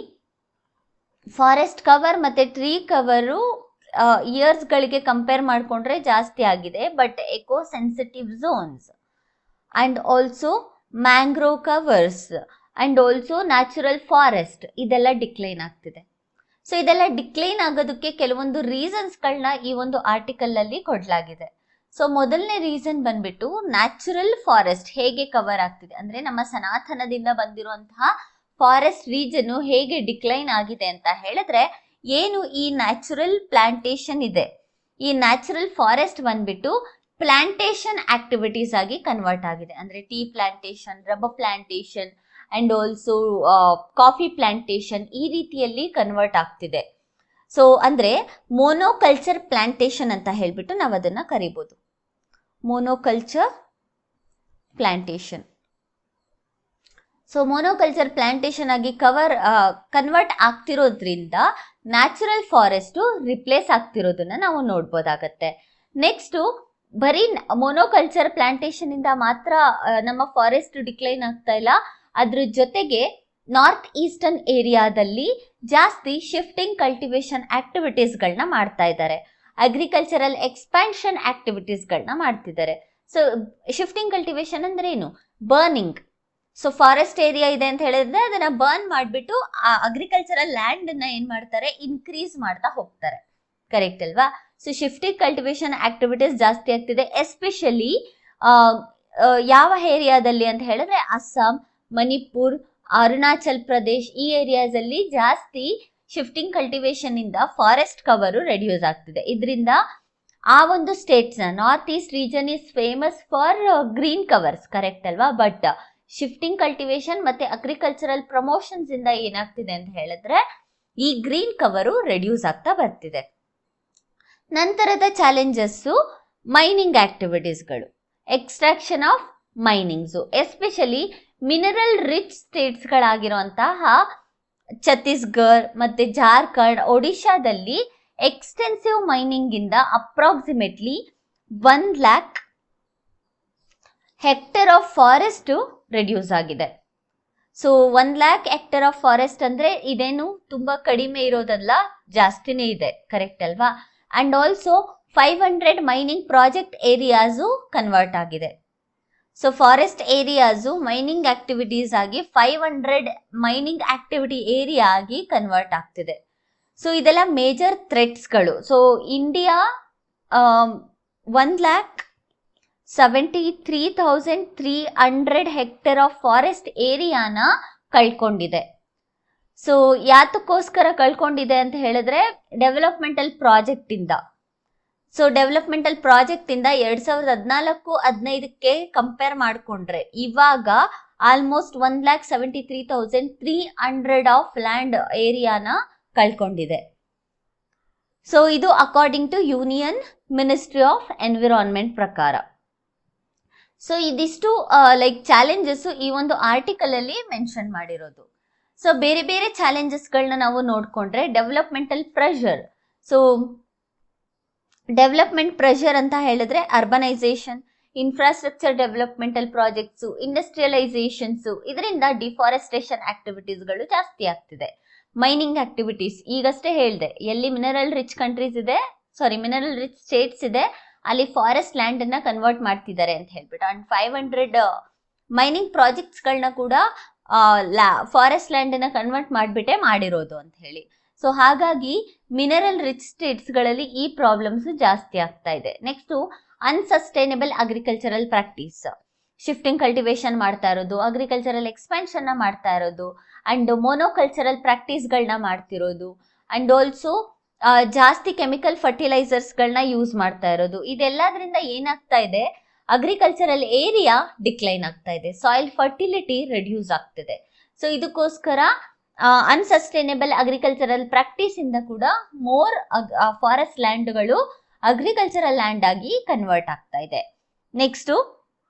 ಫಾರೆಸ್ಟ್ ಕವರ್ ಮತ್ತೆ ಟ್ರೀ ಕವರು ಇಯರ್ಸ್ಗಳಿಗೆ ಕಂಪೇರ್ ಮಾಡಿಕೊಂಡ್ರೆ ಜಾಸ್ತಿ ಆಗಿದೆ. But eco sensitive zones and also mangrove covers and also natural forest ಇದೆಲ್ಲ ಡಿಕ್ಲೈನ್ ಆಗ್ತಿದೆ. ಸೊ ಇದೆಲ್ಲ ಡಿಕ್ಲೈನ್ ಆಗೋದಕ್ಕೆ ಕೆಲವೊಂದು ರೀಸನ್ಸ್ಗಳನ್ನ ಈ ಒಂದು ಆರ್ಟಿಕಲ್ ಅಲ್ಲಿ ಕೊಡಲಾಗಿದೆ. ಸೊ ಮೊದಲನೇ ರೀಸನ್ ಬಂದ್ಬಿಟ್ಟು ನ್ಯಾಚುರಲ್ ಫಾರೆಸ್ಟ್ ಹೇಗೆ ಕವರ್ ಆಗ್ತಿದೆ ಅಂದ್ರೆ ನಮ್ಮ ಸನಾತನದಿಂದ ಬಂದಿರುವಂತಹ ಫಾರೆಸ್ಟ್ ರೀಜನ್ ಹೇಗೆ ಡಿಕ್ಲೈನ್ ಆಗಿದೆ ಅಂತ ಹೇಳಿದ್ರೆ, ಏನು ಈ ನ್ಯಾಚುರಲ್ ಪ್ಲಾಂಟೇಶನ್ ಇದೆ, ಈ ನ್ಯಾಚುರಲ್ ಫಾರೆಸ್ಟ್ ಬಂದ್ಬಿಟ್ಟು ಪ್ಲಾಂಟೇಶನ್ ಆಕ್ಟಿವಿಟೀಸ್ ಆಗಿ ಕನ್ವರ್ಟ್ ಆಗಿದೆ. ಅಂದ್ರೆ tea plantation, rubber plantation and also coffee plantation ಈ ರೀತಿಯಲ್ಲಿ ಕನ್ವರ್ಟ್ ಆಗ್ತಿದೆ. ಸೊ ಅಂದ್ರೆ ಮೋನೋಕಲ್ಚರ್ ಪ್ಲಾಂಟೇಶನ್ ಅಂತ ಹೇಳ್ಬಿಟ್ಟು ನಾವು ಅದನ್ನ ಕರಿಬಹುದು, monoculture plantation. So monoculture plantation ಆಗಿ ಕನ್ವರ್ಟ್ ಆಗ್ತಿರೋದ್ರಿಂದ ನ್ಯಾಚುರಲ್ ಫಾರೆಸ್ಟ್ ರಿಪ್ಲೇಸ್ ಆಗ್ತಿರೋದನ್ನ ನಾವು ನೋಡ್ಬೋದಾಗತ್ತೆ. ನೆಕ್ಸ್ಟ್ ಬರೀ ಮೋನೋಕಲ್ಚರ್ ಪ್ಲಾಂಟೇಶನ್ ಇಂದ ಮಾತ್ರ ನಮ್ಮ ಫಾರೆಸ್ಟ್ ಡಿಕ್ಲೈನ್ ಆಗ್ತಾ ಇಲ್ಲ, ಅದ್ರ ಜೊತೆಗೆ ನಾರ್ತ್ ಈಸ್ಟರ್ನ್ ಏರಿಯಾದಲ್ಲಿ ಜಾಸ್ತಿ ಶಿಫ್ಟಿಂಗ್ ಕಲ್ಟಿವೇಶನ್ ಆಕ್ಟಿವಿಟೀಸ್ಗಳನ್ನ ಮಾಡ್ತಾ ಇದ್ದಾರೆ, ಅಗ್ರಿಕಲ್ಚರಲ್ ಎಕ್ಸ್ಪ್ಯಾನ್ಷನ್ ಆಕ್ಟಿವಿಟೀಸ್ಗಳನ್ನ ಮಾಡ್ತಿದ್ದಾರೆ. ಸೊ ಶಿಫ್ಟಿಂಗ್ ಕಲ್ಟಿವೇಶನ್ ಅಂದ್ರೆ ಏನು, ಬರ್ನಿಂಗ್. ಸೊ ಫಾರೆಸ್ಟ್ ಏರಿಯಾ ಇದೆ ಅಂತ ಹೇಳಿದ್ರೆ ಅದನ್ನ ಬರ್ನ್ ಮಾಡಿಬಿಟ್ಟು ಆ ಅಗ್ರಿಕಲ್ಚರಲ್ ಲ್ಯಾಂಡ್ ಅನ್ನ ಏನ್ ಮಾಡ್ತಾರೆ, ಇನ್ಕ್ರೀಸ್ ಮಾಡ್ತಾ ಹೋಗ್ತಾರೆ. ಕರೆಕ್ಟ್ ಅಲ್ವಾ. ಸೊ ಶಿಫ್ಟಿಂಗ್ ಕಲ್ಟಿವೇಶನ್ ಆಕ್ಟಿವಿಟೀಸ್ ಜಾಸ್ತಿ ಆಗ್ತಿದೆ, ಎಸ್ಪೆಷಲಿ ಯಾವ ಏರಿಯಾದಲ್ಲಿ ಅಂತ ಹೇಳಿದ್ರೆ ಅಸ್ಸಾಂ, ಮಣಿಪುರ್, ಅರುಣಾಚಲ್ ಪ್ರದೇಶ್ ಈ ಏರಿಯಾಸ್ ಅಲ್ಲಿ ಜಾಸ್ತಿ ಶಿಫ್ಟಿಂಗ್ ಕಲ್ಟಿವೇಶನ್ ಇಂದ ಫಾರೆಸ್ಟ್ ಕವರ್ ರೆಡ್ಯೂಸ್ ಆಗ್ತಿದೆ. ಇದರಿಂದ ಆ ಒಂದು ಸ್ಟೇಟ್ಸ್ ನ north East region is famous for green covers, correct ಅಲ್ವಾ. ಬಟ್ ಶಿಫ್ಟಿಂಗ್ ಕಲ್ಟಿವೇಶನ್ ಮತ್ತೆ ಅಗ್ರಿಕಲ್ಚರಲ್ ಪ್ರಮೋಷನ್ಸ್ ಇಂದ ಏನಾಗ್ತಿದೆ ಅಂತ ಹೇಳಿದ್ರೆ ಈ ಗ್ರೀನ್ ಕವರು ರೆಡ್ಯೂಸ್ ಆಗ್ತಾ ಬರ್ತಿದೆ. ನಂತರದ ಚಾಲೆಂಜಸ್ ಮೈನಿಂಗ್ ಆಕ್ಟಿವಿಟೀಸ್ಗಳು, ಎಕ್ಸ್ಟ್ರಾಕ್ಷನ್ ಆಫ್ ಮೈನಿಂಗ್ಸು, ಎಸ್ಪೆಷಲಿ ಮಿನರಲ್ ರಿಚ್ ಸ್ಟೇಟ್ಸ್ಗಳಾಗಿರುವಂತಹ ಛತ್ತೀಸ್ಗಢ ಮತ್ತೆ ಜಾರ್ಖಂಡ್, ಒಡಿಶಾದಲ್ಲಿ ಎಕ್ಸ್ಟೆನ್ಸಿವ್ ಮೈನಿಂಗ್ ಇಂದ approximately 1,00,000 hectare of forest reduce ಆಗಿದೆ. ಸೊ 1,00,000 ಹೆಕ್ಟೇರ್ ಆಫ್ ಫಾರೆಸ್ಟ್ ಅಂದ್ರೆ ಇದೇನು ತುಂಬಾ ಕಡಿಮೆ ಇರೋದಲ್ಲ, ಜಾಸ್ತಿನೇ ಇದೆ, ಕರೆಕ್ಟ್ ಅಲ್ವಾ. And also 500 mining project areas convert ಆಗಿದೆ. So forest areas mining activities ಆಗಿ 500 ಮೈನಿಂಗ್ ಆಕ್ಟಿವಿಟಿ ಏರಿಯಾ ಆಗಿ ಕನ್ವರ್ಟ್ ಆಗ್ತಿದೆ. ಸೊ ಇದೆಲ್ಲ ಮೇಜರ್ ಥ್ರೆಟ್ಸ್ಗಳು. So India 1,73,300 hectare of forest ಏರಿಯಾನ ಕಳ್ಕೊಂಡಿದೆ. ಸೊ ಯಾತಕ್ಕೋಸ್ಕರ ಕಳ್ಕೊಂಡಿದೆ ಅಂತ ಹೇಳಿದ್ರೆ ಡೆವಲಪ್ಮೆಂಟಲ್ ಪ್ರಾಜೆಕ್ಟ್ ಇಂದ. ಸೊ ಡೆವಲಪ್ಮೆಂಟಲ್ ಪ್ರಾಜೆಕ್ಟ್ ಇಂದ 2014-15ಕ್ಕೆ ಕಂಪೇರ್ ಮಾಡಿಕೊಂಡ್ರೆ ಇವಾಗ ಆಲ್ಮೋಸ್ಟ್ 1,73,300 ಆಫ್ ಲ್ಯಾಂಡ್ ಏರಿಯಾನ ಕಳ್ಕೊಂಡಿದೆ. ಸೊ ಇದು according to union ministry of environment ಪ್ರಕಾರ. ಸೊ ಇದಿಷ್ಟು ಚಾಲೆಂಜಸ್ ಈ ಒಂದು ಆರ್ಟಿಕಲ್ ಅಲ್ಲಿ ಮೆನ್ಷನ್ ಮಾಡಿರೋದು. ಸೊ ಬೇರೆ ಬೇರೆ ಚಾಲೆಂಜಸ್ಗಳನ್ನ ನಾವು ನೋಡ್ಕೊಂಡ್ರೆ developmental pressure. So development pressure ಅಂತ ಹೇಳಿದ್ರೆ ಅರ್ಬನೈಸೇಷನ್, ಇನ್ಫ್ರಾಸ್ಟ್ರಕ್ಚರ್ ಡೆವಲಪ್ಮೆಂಟಲ್ ಪ್ರಾಜೆಕ್ಟ್ಸು, ಇಂಡಸ್ಟ್ರಿಯಲೈಸೇಷನ್ಸು, ಇದರಿಂದ ಡಿಫಾರೆಸ್ಟೇಷನ್ ಆಕ್ಟಿವಿಟೀಸ್ಗಳು ಜಾಸ್ತಿ ಆಗ್ತಿದೆ. ಮೈನಿಂಗ್ ಆಕ್ಟಿವಿಟೀಸ್ ಈಗಷ್ಟೇ ಹೇಳಿದೆ, ಎಲ್ಲಿ ಮಿನರಲ್ ರಿಚ್ ಸ್ಟೇಟ್ಸ್ ಇದೆ ಅಲ್ಲಿ ಫಾರೆಸ್ಟ್ ಲ್ಯಾಂಡ್ ಅನ್ನ ಕನ್ವರ್ಟ್ ಮಾಡ್ತಿದ್ದಾರೆ ಅಂತ ಹೇಳ್ಬಿಟ್ಟು. ಅಂಡ್ 500 ಮೈನಿಂಗ್ ಪ್ರಾಜೆಕ್ಟ್ಸ್ಗಳನ್ನ ಕೂಡ ಫಾರೆಸ್ಟ್ ಲ್ಯಾಂಡ್ ಅನ್ನ ಕನ್ವರ್ಟ್ ಮಾಡಿಬಿಟ್ಟೆ ಮಾಡಿರೋದು ಅಂತ ಹೇಳಿ. ಸೊ ಹಾಗಾಗಿ ಮಿನರಲ್ ರಿಚ್ ಸ್ಟೇಟ್ಸ್ಗಳಲ್ಲಿ ಈ ಪ್ರಾಬ್ಲಮ್ಸ್ ಜಾಸ್ತಿ ಆಗ್ತಾ ಇದೆ. Next unsustainable agricultural practice, shifting cultivation ಮಾಡ್ತಾ ಇರೋದು, ಅಗ್ರಿಕಲ್ಚರಲ್ ಎಕ್ಸ್ಪೆನ್ಷನ್ನ ಮಾಡ್ತಾ ಇರೋದು, ಅಂಡ್ ಮೋನೋಕಲ್ಚರಲ್ ಪ್ರಾಕ್ಟೀಸ್ಗಳನ್ನ ಮಾಡ್ತಿರೋದು, ಅಂಡ್ ಆಲ್ಸೋ ಜಾಸ್ತಿ ಕೆಮಿಕಲ್ ಫರ್ಟಿಲೈಸರ್ಸ್ಗಳನ್ನ ಯೂಸ್ ಮಾಡ್ತಾ ಇರೋದು. ಇದೆಲ್ಲದರಿಂದ ಏನಾಗ್ತಾ ಇದೆ, ಅಗ್ರಿಕಲ್ಚರಲ್ ಏರಿಯಾ ಡಿಕ್ಲೈನ್ ಆಗ್ತಾ ಇದೆ, ಸಾಯಿಲ್ ಫರ್ಟಿಲಿಟಿ ರೆಡ್ಯೂಸ್ ಆಗ್ತಿದೆ. ಸೊ ಇದಕ್ಕೋಸ್ಕರ ಅನ್ಸಸ್ಟೈನಬಲ್ ಅಗ್ರಿಕಲ್ಚರಲ್ ಪ್ರಾಕ್ಟೀಸ್ ಇಂದ ಕೂಡ ಮೋರ್ ಫಾರೆಸ್ಟ್ ಲ್ಯಾಂಡ್ಗಳು ಅಗ್ರಿಕಲ್ಚರಲ್ ಲ್ಯಾಂಡ್ ಆಗಿ ಕನ್ವರ್ಟ್ ಆಗ್ತಾ ಇದೆ. Next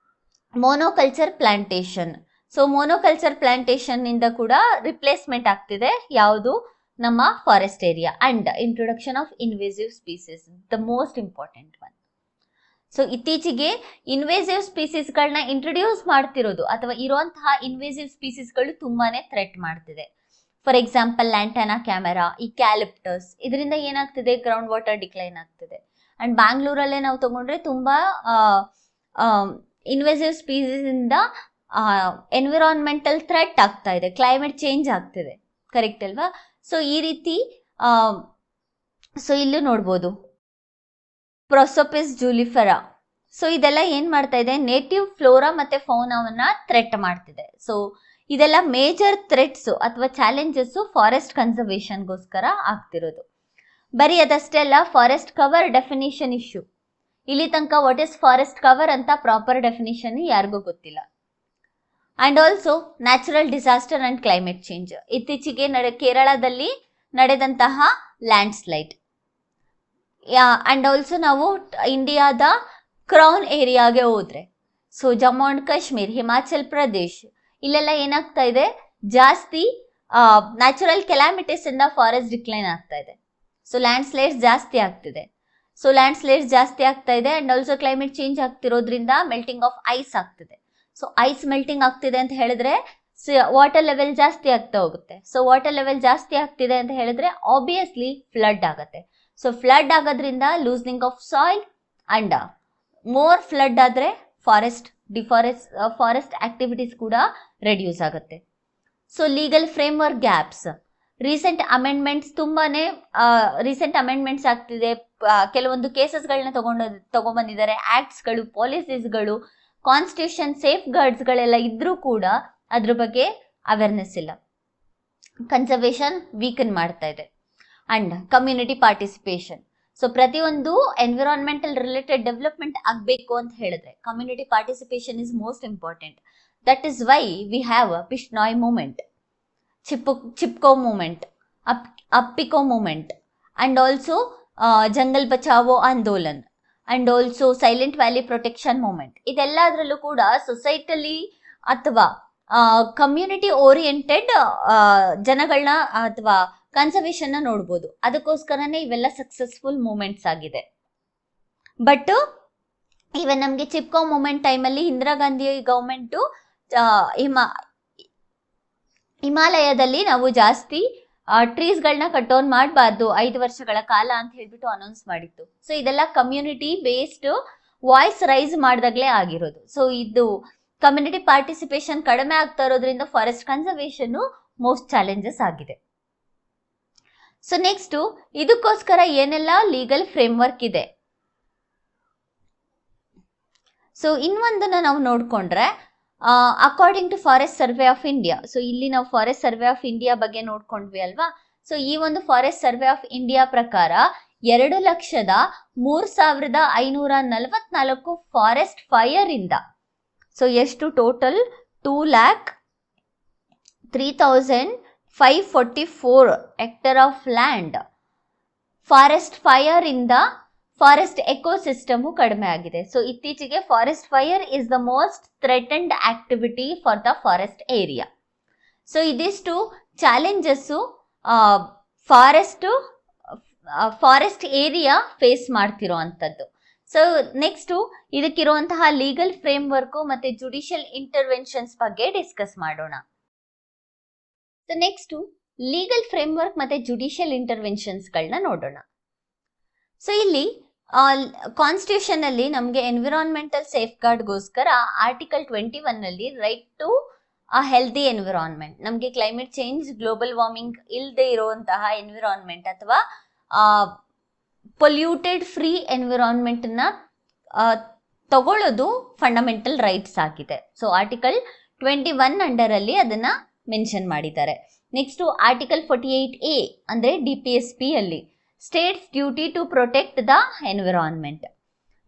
monoculture plantation. So monoculture plantation ಇಂದ ಕೂಡ ರಿಪ್ಲೇಸ್ಮೆಂಟ್ ಆಗ್ತಿದೆ ಯಾವುದು, ನಮ್ಮ forest area. And introduction of invasive species, the most important one. So ಇತ್ತೀಚೆಗೆ ಇನ್ವೇಸಿವ್ ಸ್ಪೀಸೀಸ್ಗಳನ್ನ ಇಂಟ್ರೊಡ್ಯೂಸ್ ಮಾಡ್ತಿರೋದು ಅಥವಾ ಇರುವಂತಹ ಇನ್ವೇಸಿವ್ ಸ್ಪೀಸೀಸ್ಗಳು ತುಂಬಾನೇ ಥ್ರೆಟ್ ಮಾಡ್ತಿದೆ. ಫಾರ್ ಎಕ್ಸಾಂಪಲ್ ಲ್ಯಾಂಟಾನಾ ಕ್ಯಾಮೆರಾ, ಈ ಕ್ಯಾಲಿಪ್ಟಸ್, ಇದರಿಂದ ಏನಾಗ್ತಿದೆ, ಗ್ರೌಂಡ್ ವಾಟರ್ ಡಿಕ್ಲೈನ್ ಆಗ್ತಿದೆ. ಅಂಡ್ ಬ್ಯಾಂಗ್ಳೂರಲ್ಲೇ ನಾವು ತಗೊಂಡ್ರೆ ತುಂಬಾ ಇನ್ವೇಸಿವ್ ಸ್ಪೀಸೀಸ್ ಇಂದ ಎನ್ವಿರಾನ್ಮೆಂಟಲ್ ಥ್ರೆಟ್ ಆಗ್ತಾ ಇದೆ, ಕ್ಲೈಮೇಟ್ ಚೇಂಜ್ ಆಗ್ತಿದೆ, ಕರೆಕ್ಟ್ ಅಲ್ವಾ? ಸೊ ಈ ರೀತಿ ಸೊ ಇಲ್ಲೂ ನೋಡ್ಬೋದು ಪ್ರೊಸೋಪಿಸ್ ಜೂಲಿಫೆರಾ. ಸೊ ಇದೆಲ್ಲ ಏನ್ ಮಾಡ್ತಾ ಇದೆ, ನೇಟಿವ್ ಫ್ಲೋರಾ ಮತ್ತೆ ಫೌನಾವನ್ನ ಥ್ರೆಟ್ ಮಾಡ್ತಿದೆ. ಸೊ ಇದೆಲ್ಲ ಮೇಜರ್ ಥ್ರೆಟ್ಸ್ ಅಥವಾ ಚಾಲೆಂಜಸ್ ಫಾರೆಸ್ಟ್ ಕನ್ಸರ್ವೇಷನ್ಗೋಸ್ಕರ ಆಗ್ತಿರೋದು. ಬರೀ ಅದಷ್ಟೇ ಅಲ್ಲ, ಫಾರೆಸ್ಟ್ ಕವರ್ ಡೆಫಿನಿಷನ್ ಇಶ್ಯೂ. ಇಲ್ಲಿ ತನಕ ವಾಟ್ ಇಸ್ ಫಾರೆಸ್ಟ್ ಕವರ್ ಅಂತ ಪ್ರಾಪರ್ ಡೆಫಿನಿಷನ್ ಯಾರಿಗೂ ಗೊತ್ತಿಲ್ಲ. And also natural disaster and climate change. ಇತ್ತೀಚೆಗೆ ಕೇರಳದಲ್ಲಿ ನಡೆದಂತಹ ಲ್ಯಾಂಡ್ ಸ್ಲೈಡ್. ಅಂಡ್ ಆಲ್ಸೋ ನಾವು ಇಂಡಿಯಾದ ಕ್ರೌನ್ ಏರಿಯಾಗೆ ಹೋದ್ರೆ, ಸೊ ಜಮ್ಮು ಅಂಡ್ ಕಾಶ್ಮೀರ್, ಹಿಮಾಚಲ್ ಪ್ರದೇಶ್, ಇಲ್ಲೆಲ್ಲ ಏನಾಗ್ತಾ ಇದೆ, ಜಾಸ್ತಿ ನ್ಯಾಚುರಲ್ ಕೆಲಾಮಿಟೀಸ್ ಇಂದ ಫಾರೆಸ್ಟ್ ಡಿಕ್ಲೈನ್ ಆಗ್ತಾ ಇದೆ. ಸೊ ಲ್ಯಾಂಡ್ ಸ್ಲೈಡ್ಸ್ ಜಾಸ್ತಿ ಆಗ್ತಿದೆ. ಸೊ ಲ್ಯಾಂಡ್ ಸ್ಲೈಡ್ಸ್ ಜಾಸ್ತಿ ಆಗ್ತಾ ಇದೆ. ಅಂಡ್ ಆಲ್ಸೋ ಕ್ಲೈಮೇಟ್ ಚೇಂಜ್ ಆಗ್ತಿರೋದ್ರಿಂದ ಮೆಲ್ಟಿಂಗ್ ಆಫ್ ಐಸ್ ಆಗ್ತಿದೆ. ಸೊ ಐಸ್ ಮೆಲ್ಟಿಂಗ್ ಆಗ್ತಿದೆ ಅಂತ ಹೇಳಿದ್ರೆ ವಾಟರ್ ಲೆವೆಲ್ ಜಾಸ್ತಿ ಆಗ್ತಾ ಹೋಗುತ್ತೆ. ಸೊ ವಾಟರ್ ಲೆವೆಲ್ ಜಾಸ್ತಿ ಆಗ್ತಿದೆ ಅಂತ ಹೇಳಿದ್ರೆ ಆಬ್ವಿಯಸ್ಲಿ ಫ್ಲಡ್ ಆಗುತ್ತೆ. ಸೊ ಫ್ಲಡ್ ಆಗೋದ್ರಿಂದ loosening of soil and more flood ಆದರೆ ಫಾರೆಸ್ಟ್ ಆಕ್ಟಿವಿಟೀಸ್ ಕೂಡ ರೆಡ್ಯೂಸ್ ಆಗುತ್ತೆ. So legal framework gaps, recent amendments ಆಗ್ತಿದೆ. ಕೆಲವೊಂದು ಕೇಸಸ್ಗಳನ್ನ ತಗೊಂಡ್ಬಂದಿದ್ದಾರೆ. ಆಕ್ಟ್ಸ್ಗಳು, ಪಾಲಿಸೀಸ್ಗಳು, ಕಾನ್ಸ್ಟಿಟ್ಯೂಷನ್ ಸೇಫ್ ಗಾರ್ಡ್ಸ್ಗಳೆಲ್ಲ ಇದ್ರೂ ಕೂಡ ಅದ್ರ ಬಗ್ಗೆ ಅವೇರ್ನೆಸ್ ಇಲ್ಲ. ಕನ್ಸರ್ವೇಷನ್ ವೀಕನ್ ಮಾಡ್ತಾ ಇದೆ. And community participation. ಸೊ ಪ್ರತಿಯೊಂದು ಎನ್ವಿರಾನ್ಮೆಂಟಲ್ ರಿಲೇಟೆಡ್ ಡೆವಲಪ್ಮೆಂಟ್ ಆಗಬೇಕು ಅಂತ ಹೇಳಿದ್ರೆ community participation is most important. That is why we have Bishnoi movement, Chipko movement, Appiko movement, and also Jungle Bachao Andolan, and also Silent Valley protection movement. ಇದೆಲ್ಲದರಲ್ಲೂ ಕೂಡ societally ಅಥವಾ community oriented ಜನಗಳನ್ನ ಅಥವಾ conservation ನೋಡ್ಬೋದು. ಅದಕ್ಕೋಸ್ಕರನೇ ಇವೆಲ್ಲ ಸಕ್ಸಸ್ಫುಲ್ ಮೂಮೆಂಟ್ಸ್ ಆಗಿದೆ. ಬಟ್ ಈವನ್ ನಮಗೆ ಚಿಪ್ಕೋ ಮೂಮೆಂಟ್ ಟೈಮಲ್ಲಿ ಇಂದಿರಾ ಗಾಂಧಿ ಗೌರ್ಮೆಂಟು ಹಿಮಾಲಯದಲ್ಲಿ ನಾವು ಜಾಸ್ತಿ ಟ್ರೀಸ್ಗಳನ್ನ ಕಟ್ ಡೌನ್ ಮಾಡಬಾರ್ದು 5 ವರ್ಷಗಳ ಕಾಲ ಅಂತ ಹೇಳ್ಬಿಟ್ಟು ಅನೌನ್ಸ್ ಮಾಡಿತ್ತು. ಸೊ ಇದೆಲ್ಲ ಕಮ್ಯುನಿಟಿ ಬೇಸ್ಡ್ ವಾಯ್ಸ್ ರೈಸ್ ಮಾಡಿದಾಗ್ಲೇ ಆಗಿರೋದು. ಸೊ ಇದು ಕಮ್ಯುನಿಟಿ ಪಾರ್ಟಿಸಿಪೇಷನ್ ಕಡಿಮೆ ಆಗ್ತಾ ಇರೋದ್ರಿಂದ ಫಾರೆಸ್ಟ್ ಕನ್ಸರ್ವೇಷನ್ ಮೋಸ್ಟ್ ಚಾಲೆಂಜಸ್ ಆಗಿದೆ. ಸೊ ನೆಕ್ಸ್ಟ್ ಇದಕ್ಕೋಸ್ಕರ ಏನೆಲ್ಲ ಲೀಗಲ್ ಫ್ರೇಮ್ವರ್ಕ್ ಇದೆ. ಸೊ ಇನ್ನೊಂದನ್ನ ನಾವು ನೋಡ್ಕೊಂಡ್ರೆ according to forest survey of India. So ಇಲ್ಲಿ ನಾವು ಫಾರೆಸ್ಟ್ ಸರ್ವೆ ಆಫ್ ಇಂಡಿಯಾ ಬಗ್ಗೆ ನೋಡ್ಕೊಂಡ್ವಿ ಅಲ್ವಾ. ಸೊ ಈ ಒಂದು ಫಾರೆಸ್ಟ್ ಸರ್ವೆ ಆಫ್ ಇಂಡಿಯಾ ಪ್ರಕಾರ 2,03,544 ಫಾರೆಸ್ಟ್ ಫೈರ್ ಇಂದ, ಸೊ ಎಷ್ಟು total 2,03,544 hectare of land forest fire ಇಂದ ಫಾರೆಸ್ಟ್ ಎಕೋಸಿಸ್ಟಮ್ ಕಡಿಮೆ ಆಗಿದೆ. ಸೊ ಇತ್ತೀಚೆಗೆ forest fire is the most threatened activity for the forest area. So ಇದಿಷ್ಟು ಚಾಲೆಂಜಸ್ ಫಾರೆಸ್ಟ್ ಏರಿಯಾ ಫೇಸ್ ಮಾಡ್ತಿರೋ ಅಂಥದ್ದು. ಸೊ ನೆಕ್ಸ್ಟ್ ಇದಕ್ಕಿರುವಂತಹ ಲೀಗಲ್ ಫ್ರೇಮ್ವರ್ಕ್ ಮತ್ತೆ ಜುಡಿಷಿಯಲ್ ಇಂಟರ್ವೆನ್ಷನ್ಸ್ ಬಗ್ಗೆ discuss ಮಾಡೋಣ. ಸೊ ನೆಕ್ಸ್ಟ್ ಲೀಗಲ್ ಫ್ರೇಮ್ವರ್ಕ್ ಮತ್ತೆ ಜುಡಿಷಿಯಲ್ ಇಂಟರ್ವೆನ್ಷನ್ಸ್ಗಳನ್ನ ನೋಡೋಣ. ಸೊ ಇಲ್ಲಿ ಕಾನ್ಸ್ಟಿಟ್ಯೂಷನ್ ಅಲ್ಲಿ ನಮಗೆ ಎನ್ವಿರಾನ್ಮೆಂಟಲ್ ಸೇಫ್ ಗಾರ್ಡ್ಗೋಸ್ಕರ ಆರ್ಟಿಕಲ್ 21 ನಲ್ಲಿ right to a healthy environment, ನಮಗೆ ಕ್ಲೈಮೇಟ್ ಚೇಂಜ್, ಗ್ಲೋಬಲ್ ವಾರ್ಮಿಂಗ್ ಇಲ್ಲದೆ ಇರುವಂತಹ ಎನ್ವಿರಾನ್ಮೆಂಟ್ ಅಥವಾ ಪೊಲ್ಯೂಟೆಡ್ ಫ್ರೀ ಎನ್ವಿರಾನ್ಮೆಂಟ್ ನ ತಗೊಳ್ಳೋದು ಫಂಡಮೆಂಟಲ್ ರೈಟ್ಸ್ ಆಗಿದೆ. ಸೊ ಆರ್ಟಿಕಲ್ 21 ಅಂಡರ್ ಅಲ್ಲಿ ಅದನ್ನ ಮೆನ್ಷನ್ ಮಾಡಿದ್ದಾರೆ. ನೆಕ್ಸ್ಟ್ ಆರ್ಟಿಕಲ್ 48A ಅಂದ್ರೆ DPSP ಅಲ್ಲಿ states duty to protect the environment.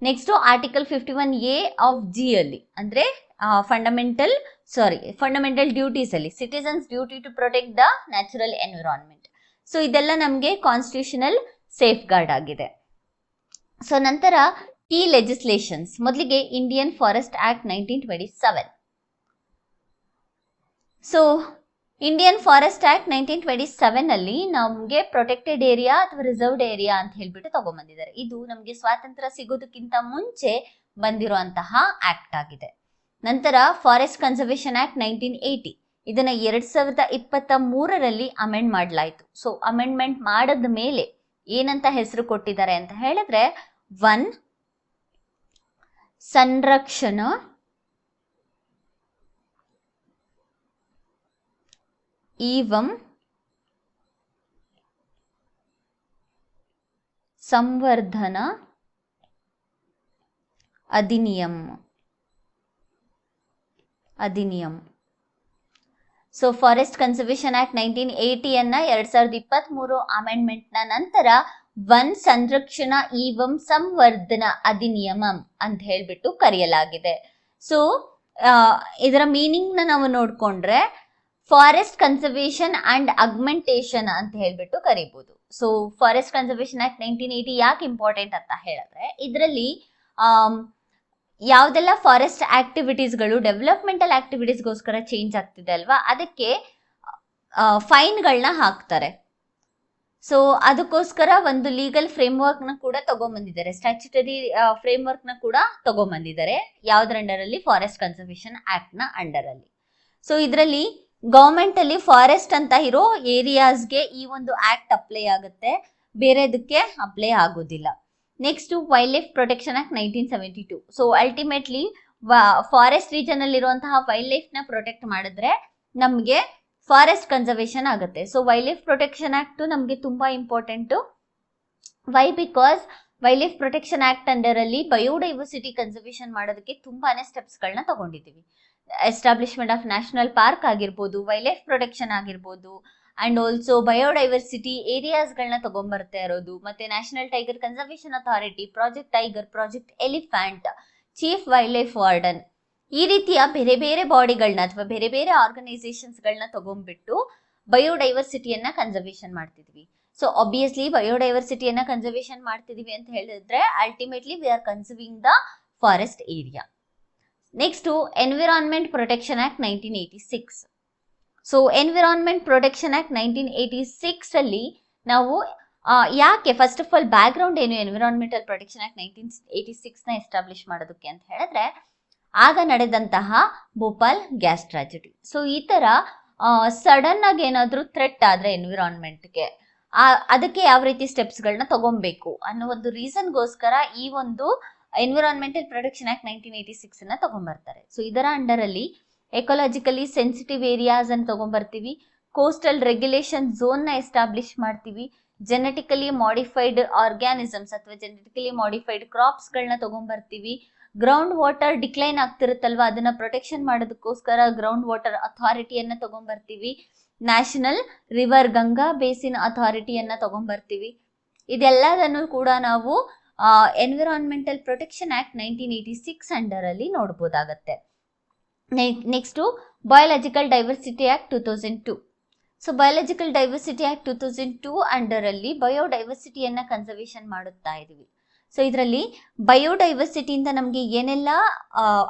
Next article 51A of G ಅಲ್ಲಿ ಅಂದ್ರೆ ಫಂಡಮೆಂಟಲ್ ಡ್ಯೂಟೀಸ್ ಅಲ್ಲಿ citizens duty to protect the natural environment. So ಇದೆಲ್ಲ ನಮಗೆ ಕಾನ್ಸ್ಟಿಟ್ಯೂಷನಲ್ ಸೇಫ್ ಗಾರ್ಡ್ ಆಗಿದೆ. ಸೊ ನಂತರ ಕೀ ಲೆಜಿಸ್ಲೇಷನ್ಸ್, ಮೊದಲಿಗೆ Indian forest act 1927. So Indian forest act 1927 ಅಲ್ಲಿ ನಮಗೆ ಪ್ರೊಟೆಕ್ಟೆಡ್ ಏರಿಯಾ ಅಥವಾ ರಿಸರ್ವ್ಡ್ ಏರಿಯಾ ಅಂತ ಹೇಳ್ಬಿಟ್ಟು ತಗೊಂಡ್ಬಂದಿದ್ದಾರೆ. ಇದು ನಮಗೆ ಸ್ವಾತಂತ್ರ್ಯ ಸಿಗೋದಕ್ಕಿಂತ ಮುಂಚೆ ಬಂದಿರುವಂತಹ ಆಕ್ಟ್ ಆಗಿದೆ. ನಂತರ ಫಾರೆಸ್ಟ್ ಕನ್ಸರ್ವೇಷನ್ ಆಕ್ಟ್ 1980, ಇದನ್ನ 2023ರಲ್ಲಿ ಅಮೆಂಡ್ ಮಾಡಲಾಯಿತು. ಸೊ ಅಮೆಂಡ್ಮೆಂಟ್ ಮಾಡದ ಮೇಲೆ ಏನಂತ ಹೆಸರು ಕೊಟ್ಟಿದ್ದಾರೆ ಅಂತ ಹೇಳಿದ್ರೆ, 1 Sanrakshan Evam Samvardhan Adhiniyam. So forest conservation act 1980 2023 amendment ನ ನಂತರ 1 ಸಂರಕ್ಷಣಾ ಈವಂ ಸಂವರ್ಧನ ಅಧಿನಿಯಮಂ ಅಂತ ಹೇಳ್ಬಿಟ್ಟು ಕರೆಯಲಾಗಿದೆ. ಸೊ ಇದರ ಮೀನಿಂಗ್ ನ ನಾವು ನೋಡ್ಕೊಂಡ್ರೆ ಫಾರೆಸ್ಟ್ ಕನ್ಸರ್ವೇಷನ್ ಅಂಡ್ ಅಗ್ಮೆಂಟೇಷನ್ ಅಂತ ಹೇಳ್ಬಿಟ್ಟು ಕರಿಬಹುದು. ಸೊ ಫಾರೆಸ್ಟ್ ಕನ್ಸರ್ವೇಷನ್ ಆಕ್ಟ್ 1980 ಯಾಕೆ ಇಂಪಾರ್ಟೆಂಟ್ ಅಂತ ಹೇಳಿದ್ರೆ, ಇದರಲ್ಲಿ ಯಾವ್ದೆಲ್ಲ ಫಾರೆಸ್ಟ್ ಆಕ್ಟಿವಿಟೀಸ್ಗಳು ಡೆವಲಪ್ಮೆಂಟಲ್ ಆಕ್ಟಿವಿಟೀಸ್ಗೋಸ್ಕರ ಚೇಂಜ್ ಆಗ್ತಿದೆ ಅಲ್ವಾ, ಅದಕ್ಕೆ ಫೈನ್ಗಳನ್ನ ಹಾಕ್ತಾರೆ. ಸೊ ಅದಕ್ಕೋಸ್ಕರ ಒಂದು ಲೀಗಲ್ ಫ್ರೇಮ್ವರ್ಕ್ ನ ಕೂಡ ತಗೊಂಡ್ಬಂದಿದ್ದಾರೆ, ಸ್ಟ್ಯಾಚ್ಯುಟರಿ ಫ್ರೇಮ್ವರ್ಕ್ ನ ಕೂಡ ತಗೊಂಡ್ಬಂದಿದ್ದಾರೆ. ಯಾವ್ದ್ರ ಅಂಡರ್ ಅಲ್ಲಿ? ಫಾರೆಸ್ಟ್ ಕನ್ಸರ್ವೇಷನ್ ಆಕ್ಟ್ ನ ಅಂಡರ್ ಅಲ್ಲಿ. ಸೊ ಇದರಲ್ಲಿ ಗವರ್ಮೆಂಟ್ ಅಲ್ಲಿ ಫಾರೆಸ್ಟ್ ಅಂತ ಇರೋ ಏರಿಯಾಸ್ಗೆ ಈ ಒಂದು ಆಕ್ಟ್ ಅಪ್ಲೈ ಆಗುತ್ತೆ, ಬೇರೆದಕ್ಕೆ ಅಪ್ಲೈ ಆಗೋದಿಲ್ಲ. Next wildlife protection act 1972. So ultimately forest region ಅಲ್ಲಿ ಇರುವಂತಹ ವೈಲ್ಡ್ ಲೈಫ್ ನ ಪ್ರೊಟೆಕ್ಟ್ ಮಾಡಿದ್ರೆ ನಮ್ಗೆ ಫಾರೆಸ್ಟ್ ಕನ್ಸರ್ವೇಷನ್ ಆಗುತ್ತೆ. So wildlife protection act ನಮ್ಗೆ ತುಂಬಾ important. Why? Because wildlife protection act under ಅಲ್ಲಿ ಬಯೋಡೈವರ್ಸಿಟಿ ಕನ್ಸರ್ವೇಷನ್ ಮಾಡೋದಕ್ಕೆ ತುಂಬಾನೇ ಸ್ಟೆಪ್ಸ್ ಗಳನ್ನ ತಗೊಂಡಿದ್ದೀವಿ. ಎಸ್ಟಾಬ್ಲಿಷ್ಮೆಂಟ್ ಆಫ್ ನ್ಯಾಷನಲ್ ಪಾರ್ಕ್ ಆಗಿರ್ಬೋದು, ವೈಲ್ಡ್ ಲೈಫ್ ಪ್ರೊಟೆಕ್ಷನ್ ಆಗಿರ್ಬೋದು, ಅಂಡ್ ಆಲ್ಸೋ ಬಯೋಡೈವರ್ಸಿಟಿ ಏರಿಯಾಸ್ಗಳನ್ನ ತಗೊಂಡ್ಬರ್ತಾ ಇರೋದು, ಮತ್ತೆ national tiger conservation authority, project tiger, project elephant, chief wild life warden, ಈ ರೀತಿಯ ಬೇರೆ ಬೇರೆ ಬಾಡಿಗಳನ್ನ ಅಥವಾ ಬೇರೆ ಬೇರೆ ಆರ್ಗನೈಸೇಷನ್ಸ್ಗಳನ್ನ ತಗೊಂಡ್ಬಿಟ್ಟು ಬಯೋಡೈವರ್ಸಿಟಿಯನ್ನ ಕನ್ಸರ್ವೇಷನ್ ಮಾಡ್ತಿದ್ವಿ. ಸೊ ಆಬ್ವಿಯಸ್ಲಿ ಬಯೋಡೈವರ್ಸಿಟಿಯನ್ನ ಕನ್ಸರ್ವೇಷನ್ ಮಾಡ್ತಿದೀವಿ ಅಂತ ಹೇಳಿದ್ರೆ ultimately we are conserving the forest area. Next environment protection act 1986. So environment protection act 1986 ಅಲ್ಲಿ ನಾವು ಯಾಕೆ, first of all back ground ಏನು ಎನ್ವಿರಾನ್ಮೆಂಟಲ್ ಪ್ರೊಟೆಕ್ಷನ್ ಆಕ್ಟ್ 1986 ನ ಎಸ್ಟಾಬ್ಲಿಷ್ ಮಾಡೋದಕ್ಕೆ ಅಂತ ಹೇಳಿದ್ರೆ, ಆಗ ನಡೆದಂತಹ ಭೋಪಾಲ್ ಗ್ಯಾಸ್ ಟ್ರಾಜಿಡಿ. ಸೊ ಈ ತರ ಸಡನ್ ಆಗಿ ಏನಾದ್ರೂ ಥ್ರೆಟ್ ಆದ್ರೆ ಎನ್ವಿರಾನ್ಮೆಂಟ್ಗೆ ಅದಕ್ಕೆ ಯಾವ ರೀತಿ ಸ್ಟೆಪ್ಸ್ಗಳನ್ನ ತಗೊಬೇಕು ಅನ್ನೋ ಒಂದು ರೀಸನ್ಗೋಸ್ಕರ ಈ ಒಂದು ಎನ್ವಿರಾನ್ಮೆಂಟಲ್ ಪ್ರೊಟೆಕ್ಷನ್ ಆಕ್ಟ್ 1986 ನ ತಗೊಂಡ್ಬರ್ತಾರೆ. ಸೊ ಇದರ ಅಂಡರ್ ಅಲ್ಲಿ ಎಕೊಲಾಜಿಕಲಿ ಸೆನ್ಸಿಟಿವ್ ಏರಿಯಾಸ್ ಅನ್ನು ತಗೊಂಡ್ಬರ್ತೀವಿ, ಕೋಸ್ಟಲ್ ರೆಗ್ಯುಲೇಷನ್ ಝೋನ್ ನ ಎಸ್ಟಾಬ್ಲಿಷ್ ಮಾಡ್ತೀವಿ, ಜೆನೆಟಿಕಲಿ ಮಾಡಿಫೈಡ್ ಆರ್ಗ್ಯಾನಿಸಮ್ಸ್ ಅಥವಾ ಜೆನೆಟಿಕಲಿ ಮಾಡಿಫೈಡ್ ಕ್ರಾಪ್ಸ್ ಗಳನ್ನ ತಗೊಂಡ್ಬರ್ತೀವಿ, ಗ್ರೌಂಡ್ ವಾಟರ್ ಡಿಕ್ಲೈನ್ ಆಗ್ತಿರುತ್ತಲ್ವಾ ಅದನ್ನ ಪ್ರೊಟೆಕ್ಷನ್ ಮಾಡೋದಕ್ಕೋಸ್ಕರ ಗ್ರೌಂಡ್ ವಾಟರ್ ಅಥಾರಿಟಿಯನ್ನ ತಗೊಂಡ್ಬರ್ತೀವಿ, ನ್ಯಾಷನಲ್ ರಿವರ್ ಗಂಗಾ ಬೇಸಿನ್ ಅಥಾರಿಟಿಯನ್ನ ತಗೊಂಡ್ಬರ್ತೀವಿ. ಇದೆಲ್ಲದನ್ನು ಕೂಡ ನಾವು ಎನ್ವಿರಾನ್ಮೆಂಟಲ್ ಪ್ರೊಟೆಕ್ಷನ್ ಆಕ್ಟ್ 1986 ಅಂಡರ್ ಅಲ್ಲಿ ನೋಡ್ಬೋದಾಗತ್ತೆ. Next biological diversity act 2002. So biological diversity act 2002 under ಅಲ್ಲಿ ಬಯೋಡೈವರ್ಸಿಟಿಯನ್ನ ಕನ್ಸರ್ವೇಷನ್ ಮಾಡುತ್ತಾ ಇದೀವಿ. ಸೊ ಇದರಲ್ಲಿ ಬಯೋಡೈವರ್ಸಿಟಿಯಿಂದ ನಮಗೆ ಏನೆಲ್ಲ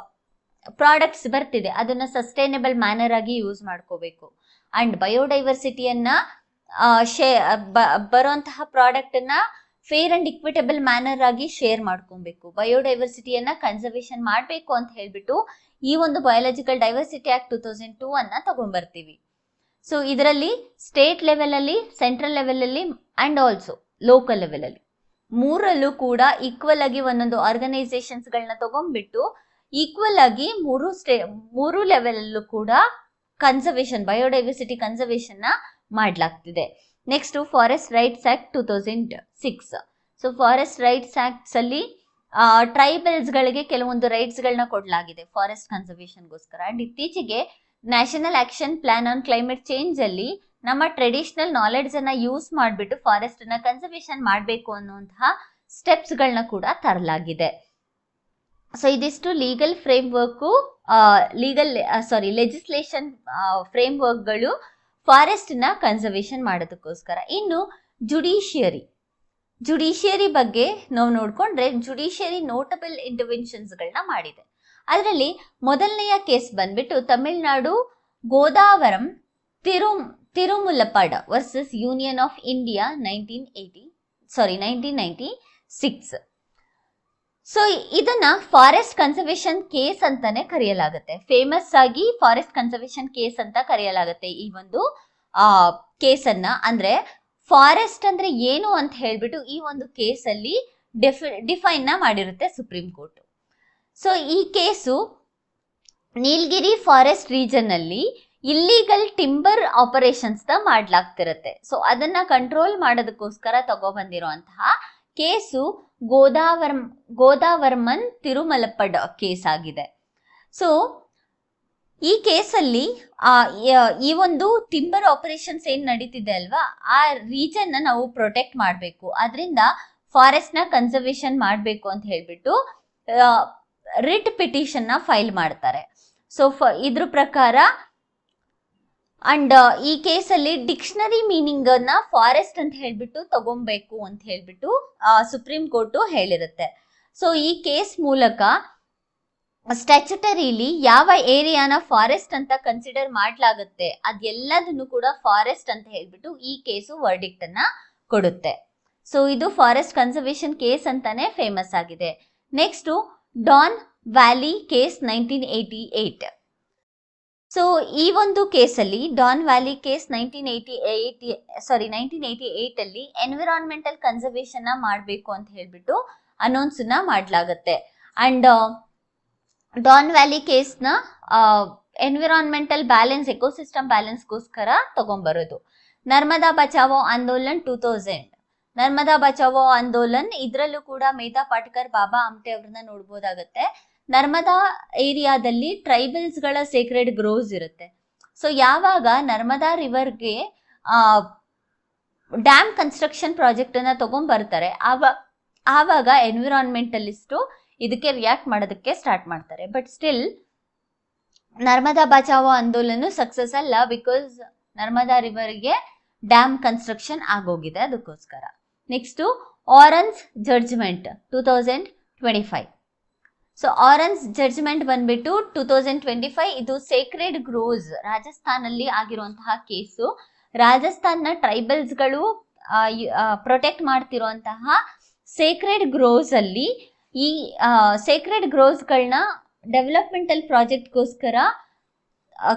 ಪ್ರಾಡಕ್ಟ್ಸ್ ಬರ್ತಿದೆ ಅದನ್ನ ಸಸ್ಟೈನಬಲ್ ಮ್ಯಾನರ್ ಆಗಿ ಯೂಸ್ ಮಾಡ್ಕೋಬೇಕು. ಅಂಡ್ ಬಯೋಡೈವರ್ಸಿಟಿಯನ್ನ ಬರುವಂತಹ ಪ್ರಾಡಕ್ಟ್ ಅನ್ನ ಫೇರ್ ಅಂಡ್ ಇಕ್ವಿಟಬಲ್ ಮ್ಯಾನರ್ ಆಗಿ ಶೇರ್ ಮಾಡ್ಕೊಬೇಕು. ಬಯೋಡೈವರ್ಸಿಟಿಯನ್ನ ಕನ್ಸರ್ವೇಷನ್ ಮಾಡಬೇಕು ಅಂತ ಹೇಳ್ಬಿಟ್ಟು ಈ ಒಂದು ಬಯೋಲಾಜಿಕಲ್ ಡೈವರ್ಸಿಟಿ ಆಕ್ಟ್ 2002 ಅನ್ನ ತಗೊಂಡ್ಬರ್ತೀವಿ. ಸೊ ಇದರಲ್ಲಿ ಸ್ಟೇಟ್ ಲೆವೆಲ್ ಅಲ್ಲಿ, ಸೆಂಟ್ರಲ್ ಲೆವೆಲ್ ಅಲ್ಲಿ ಅಂಡ್ ಆಲ್ಸೋ ಲೋಕಲ್ ಲೆವೆಲ್ ಅಲ್ಲಿ ಮೂರಲ್ಲೂ ಕೂಡ ಈಕ್ವಲ್ ಆಗಿ ಒಂದೊಂದು ಆರ್ಗನೈಸೇಷನ್ಸ್ ಗಳನ್ನ ತಗೊಂಡ್ಬಿಟ್ಟು ಈಕ್ವಲ್ ಆಗಿ ಮೂರು ಲೆವೆಲ್ ಅಲ್ಲೂ ಕೂಡ ಕನ್ಸರ್ವೇಷನ್, ಬಯೋಡೈವರ್ಸಿಟಿ ಕನ್ಸರ್ವೇಷನ್ ನ ಮಾಡ್ಲಾಗ್ತಿದೆ. Next forest rights act 2006. So forest rights acts ಅಲ್ಲಿ ಟ್ರೈಬಲ್ಸ್ ಗಳಿಗೆ ಕೆಲವೊಂದು ರೈಟ್ಸ್ ಗಳನ್ನ ಕೊಡಲಾಗಿದೆ ಫಾರೆಸ್ಟ್ ಕನ್ಸರ್ವೇಷನ್ಗೋಸ್ಕರ. ಅಂಡ್ ಇತ್ತೀಚೆಗೆ national action plan on climate change ಅಲ್ಲಿ ನಮ್ಮ ಟ್ರೆಡಿಷನಲ್ ನಾಲೆಡ್ಜ್ ಅನ್ನ ಯೂಸ್ ಮಾಡಿಬಿಟ್ಟು ಫಾರೆಸ್ಟ್ ಅನ್ನ ಕನ್ಸರ್ವೇಷನ್ ಮಾಡಬೇಕು ಅನ್ನುವಂತಹ ಸ್ಟೆಪ್ಸ್ ಗಳನ್ನ ಕೂಡ ತರಲಾಗಿದೆ. ಸೊ ಇದಿಷ್ಟು legal framework, legislation frame ವರ್ಕ್ಗಳು ಫಾರೆಸ್ಟ್ ನ ಕನ್ಸರ್ವೇಷನ್ ಮಾಡೋದಕ್ಕೋಸ್ಕರ. ಇನ್ನು ಜುಡಿಷಿಯರಿ ಬಗ್ಗೆ ನಾವು ನೋಡ್ಕೊಂಡ್ರೆ ಜುಡಿಷಿಯರಿ ನೋಟಬಲ್ ಇಂಟರ್ವೆನ್ಷನ್ಸ್ ಗಳನ್ನ ಮಾಡಿದೆ. ಅದರಲ್ಲಿ ಮೊದಲನೆಯ ಕೇಸ್ ಬಂದ್ಬಿಟ್ಟು Tamil Nadu Godavarman Thirumulpad versus union of India 1996. So ಇದನ್ನ ಫಾರೆಸ್ಟ್ ಕನ್ಸರ್ವೇಷನ್ ಕೇಸ್ ಅಂತಾನೆ ಕರೆಯಲಾಗುತ್ತೆ. ಫೇಮಸ್ ಆಗಿ ಫಾರೆಸ್ಟ್ ಕನ್ಸರ್ವೇಷನ್ ಕೇಸ್ ಅಂತ ಕರೆಯಲಾಗುತ್ತೆ ಈ ಒಂದು ಕೇಸನ್ನ. ಅಂದ್ರೆ ಫಾರೆಸ್ಟ್ ಅಂದ್ರೆ ಏನು ಅಂತ ಹೇಳ್ಬಿಟ್ಟು ಈ ಒಂದು ಕೇಸಲ್ಲಿ ಡಿಫೈನ್ ನ ಮಾಡಿರುತ್ತೆ ಸುಪ್ರೀಂ ಕೋರ್ಟ್. ಸೊ ಈ ಕೇಸು ನೀಲಗಿರಿ ಫಾರೆಸ್ಟ್ ರೀಜನ್ ಅಲ್ಲಿ ಇಲ್ಲಿಗಲ್ ಟಿಂಬರ್ ಆಪರೇಷನ್ಸ್ ನ ಮಾಡ್ಲಾಗ್ತಿರತ್ತೆ. ಸೊ ಅದನ್ನ ಕಂಟ್ರೋಲ್ ಮಾಡೋದಕ್ಕೋಸ್ಕರ ತಗೊಬಂದಿರುವಂತಹ ಕೇಸು ಗೋದಾವರ್ಮನ್ ತಿರುಮಲಪಡ್ ಕೇಸ್ ಆಗಿದೆ. ಸೊ ಈ ಕೇಸಲ್ಲಿ ಈ ಒಂದು ಟಿಂಬರ್ ಆಪರೇಷನ್ಸ್ ಏನ್ ನಡೀತಿದೆ ಅಲ್ವಾ, ಆ ರೀಜನ್ ನ ನಾವು ಪ್ರೊಟೆಕ್ಟ್ ಮಾಡಬೇಕು, ಅದರಿಂದ ಫಾರೆಸ್ಟ್ ನ ಕನ್ಸರ್ವೇಷನ್ ಮಾಡಬೇಕು ಅಂತ ಹೇಳ್ಬಿಟ್ಟು ರಿಟ್ ಪಿಟಿಷನ್ ನ ಫೈಲ್ ಮಾಡ್ತಾರೆ. ಸೊ ಇದ್ರ ಪ್ರಕಾರ ಅಂಡ್ ಈ ಕೇಸಲ್ಲಿ ಡಿಕ್ಷನರಿ ಮೀನಿಂಗ್ ಅನ್ನ ಫಾರೆಸ್ಟ್ ಅಂತ ಹೇಳ್ಬಿಟ್ಟು ತಗೊಬೇಕು ಅಂತ ಹೇಳ್ಬಿಟ್ಟು ಸುಪ್ರೀಂ ಕೋರ್ಟ್ ಹೇಳಿರುತ್ತೆ. ಸೊ ಈ ಕೇಸ್ ಮೂಲಕ ಸ್ಟ್ಯಾಚ್ಯುಟರಿಲಿ ಯಾವ ಏರಿಯಾನ ಫಾರೆಸ್ಟ್ ಅಂತ ಕನ್ಸಿಡರ್ ಮಾಡ್ಲಾಗುತ್ತೆ ಅದೆಲ್ಲದನ್ನು ಕೂಡ ಫಾರೆಸ್ಟ್ ಅಂತ ಹೇಳ್ಬಿಟ್ಟು ಈ ಕೇಸು ವರ್ಡಿಕ್ಟ್ ಅನ್ನ ಕೊಡುತ್ತೆ. ಸೊ ಇದು ಫಾರೆಸ್ಟ್ ಕನ್ಸರ್ವೇಷನ್ ಕೇಸ್ ಅಂತಾನೆ ಫೇಮಸ್ ಆಗಿದೆ. Next Don Valley case 1988. So ಈ ಒಂದು ಕೇಸಲ್ಲಿ ಡಾನ್ ವ್ಯಾಲಿ ಕೇಸ್ 1988 ಅಲ್ಲಿ ಎನ್ವಿರಾನ್ಮೆಂಟಲ್ ಕನ್ಸರ್ವೇಷನ್ ನ ಮಾಡಬೇಕು ಅಂತ ಹೇಳ್ಬಿಟ್ಟು ಅನೌನ್ಸ್ ನ ಮಾಡ್ಲಾಗತ್ತೆ. ಅಂಡ್ ಡಾನ್ ವ್ಯಾಲಿ ಕೇಸ್ ನ ಎನ್ವಿರಾನ್ಮೆಂಟಲ್ ಬ್ಯಾಲೆನ್ಸ್, ಎಕೋಸಿಸ್ಟಮ್ ಬ್ಯಾಲೆನ್ಸ್ಗೋಸ್ಕರ ತಗೊಂಡ್ಬರೋದು. ನರ್ಮದಾ ಬಚಾವೋ ಆಂದೋಲನ್ 2000, ನರ್ಮದಾ ಬಚಾವೋ ಆಂದೋಲನ್, ಇದ್ರಲ್ಲೂ ಕೂಡ ಮೇಧಾ ಪಾಟ್ಕರ್, ಬಾಬಾ ಆಮ್ಟೆ ಅವ್ರನ್ನ ನೋಡ್ಬೋದಾಗತ್ತೆ. ನರ್ಮದಾ ಏರಿಯಾದಲ್ಲಿ ಟ್ರೈಬಲ್ಸ್ ಗಳ ಸೇಕ್ರೆಡ್ ಗ್ರೋವ್ಸ್ ಇರುತ್ತೆ. ಸೊ ಯಾವಾಗ ನರ್ಮದಾ ರಿವರ್ಗೆ ಡ್ಯಾಮ್ ಕನ್ಸ್ಟ್ರಕ್ಷನ್ ಪ್ರಾಜೆಕ್ಟ್ ಅನ್ನ ತಗೊಂಡ್ ಬರ್ತಾರೆ ಆವಾಗ ಎನ್ವಿರಾನ್ಮೆಂಟಲಿಸ್ಟು ಇದಕ್ಕೆ ರಿಯಾಕ್ಟ್ ಮಾಡೋದಕ್ಕೆ ಸ್ಟಾರ್ಟ್ ಮಾಡ್ತಾರೆ. ಬಟ್ ಸ್ಟಿಲ್ ನರ್ಮದಾ ಬಚಾವೋ ಆಂದೋಲನ ಸಕ್ಸಸ್ ಅಲ್ಲ, ಬಿಕಾಸ್ ನರ್ಮದಾ ರಿವರ್ಗೆ ಡ್ಯಾಮ್ ಕನ್ಸ್ಟ್ರಕ್ಷನ್ ಆಗೋಗಿದೆ ಅದಕ್ಕೋಸ್ಕರ. Next ಆರೆನ್ಸ್ judgment 2025. ಸೊ ಆರೆನ್ಸ್ ಜಡ್ಜ್ಮೆಂಟ್ ಬಂದ್ಬಿಟ್ಟು 2025. ಇದು ಸೇಕ್ರೆಡ್ ಗ್ರೋವ್ಸ್ ರಾಜಸ್ಥಾನಲ್ಲಿ ಆಗಿರುವಂತಹ ಕೇಸು. ರಾಜಸ್ಥಾನ್ನ ಟ್ರೈಬಲ್ಸ್ ಗಳು ಪ್ರೊಟೆಕ್ಟ್ ಮಾಡ್ತಿರುವಂತಹ ಸೇಕ್ರೆಡ್ ಗ್ರೋವ್ಸ್ ಅಲ್ಲಿ ಈ ಸೇಕ್ರೆಡ್ ಗ್ರೋವ್ಸ್ ಗಳನ್ನ ಡೆವಲಪ್ಮೆಂಟಲ್ ಪ್ರಾಜೆಕ್ಟ್ಗೋಸ್ಕರ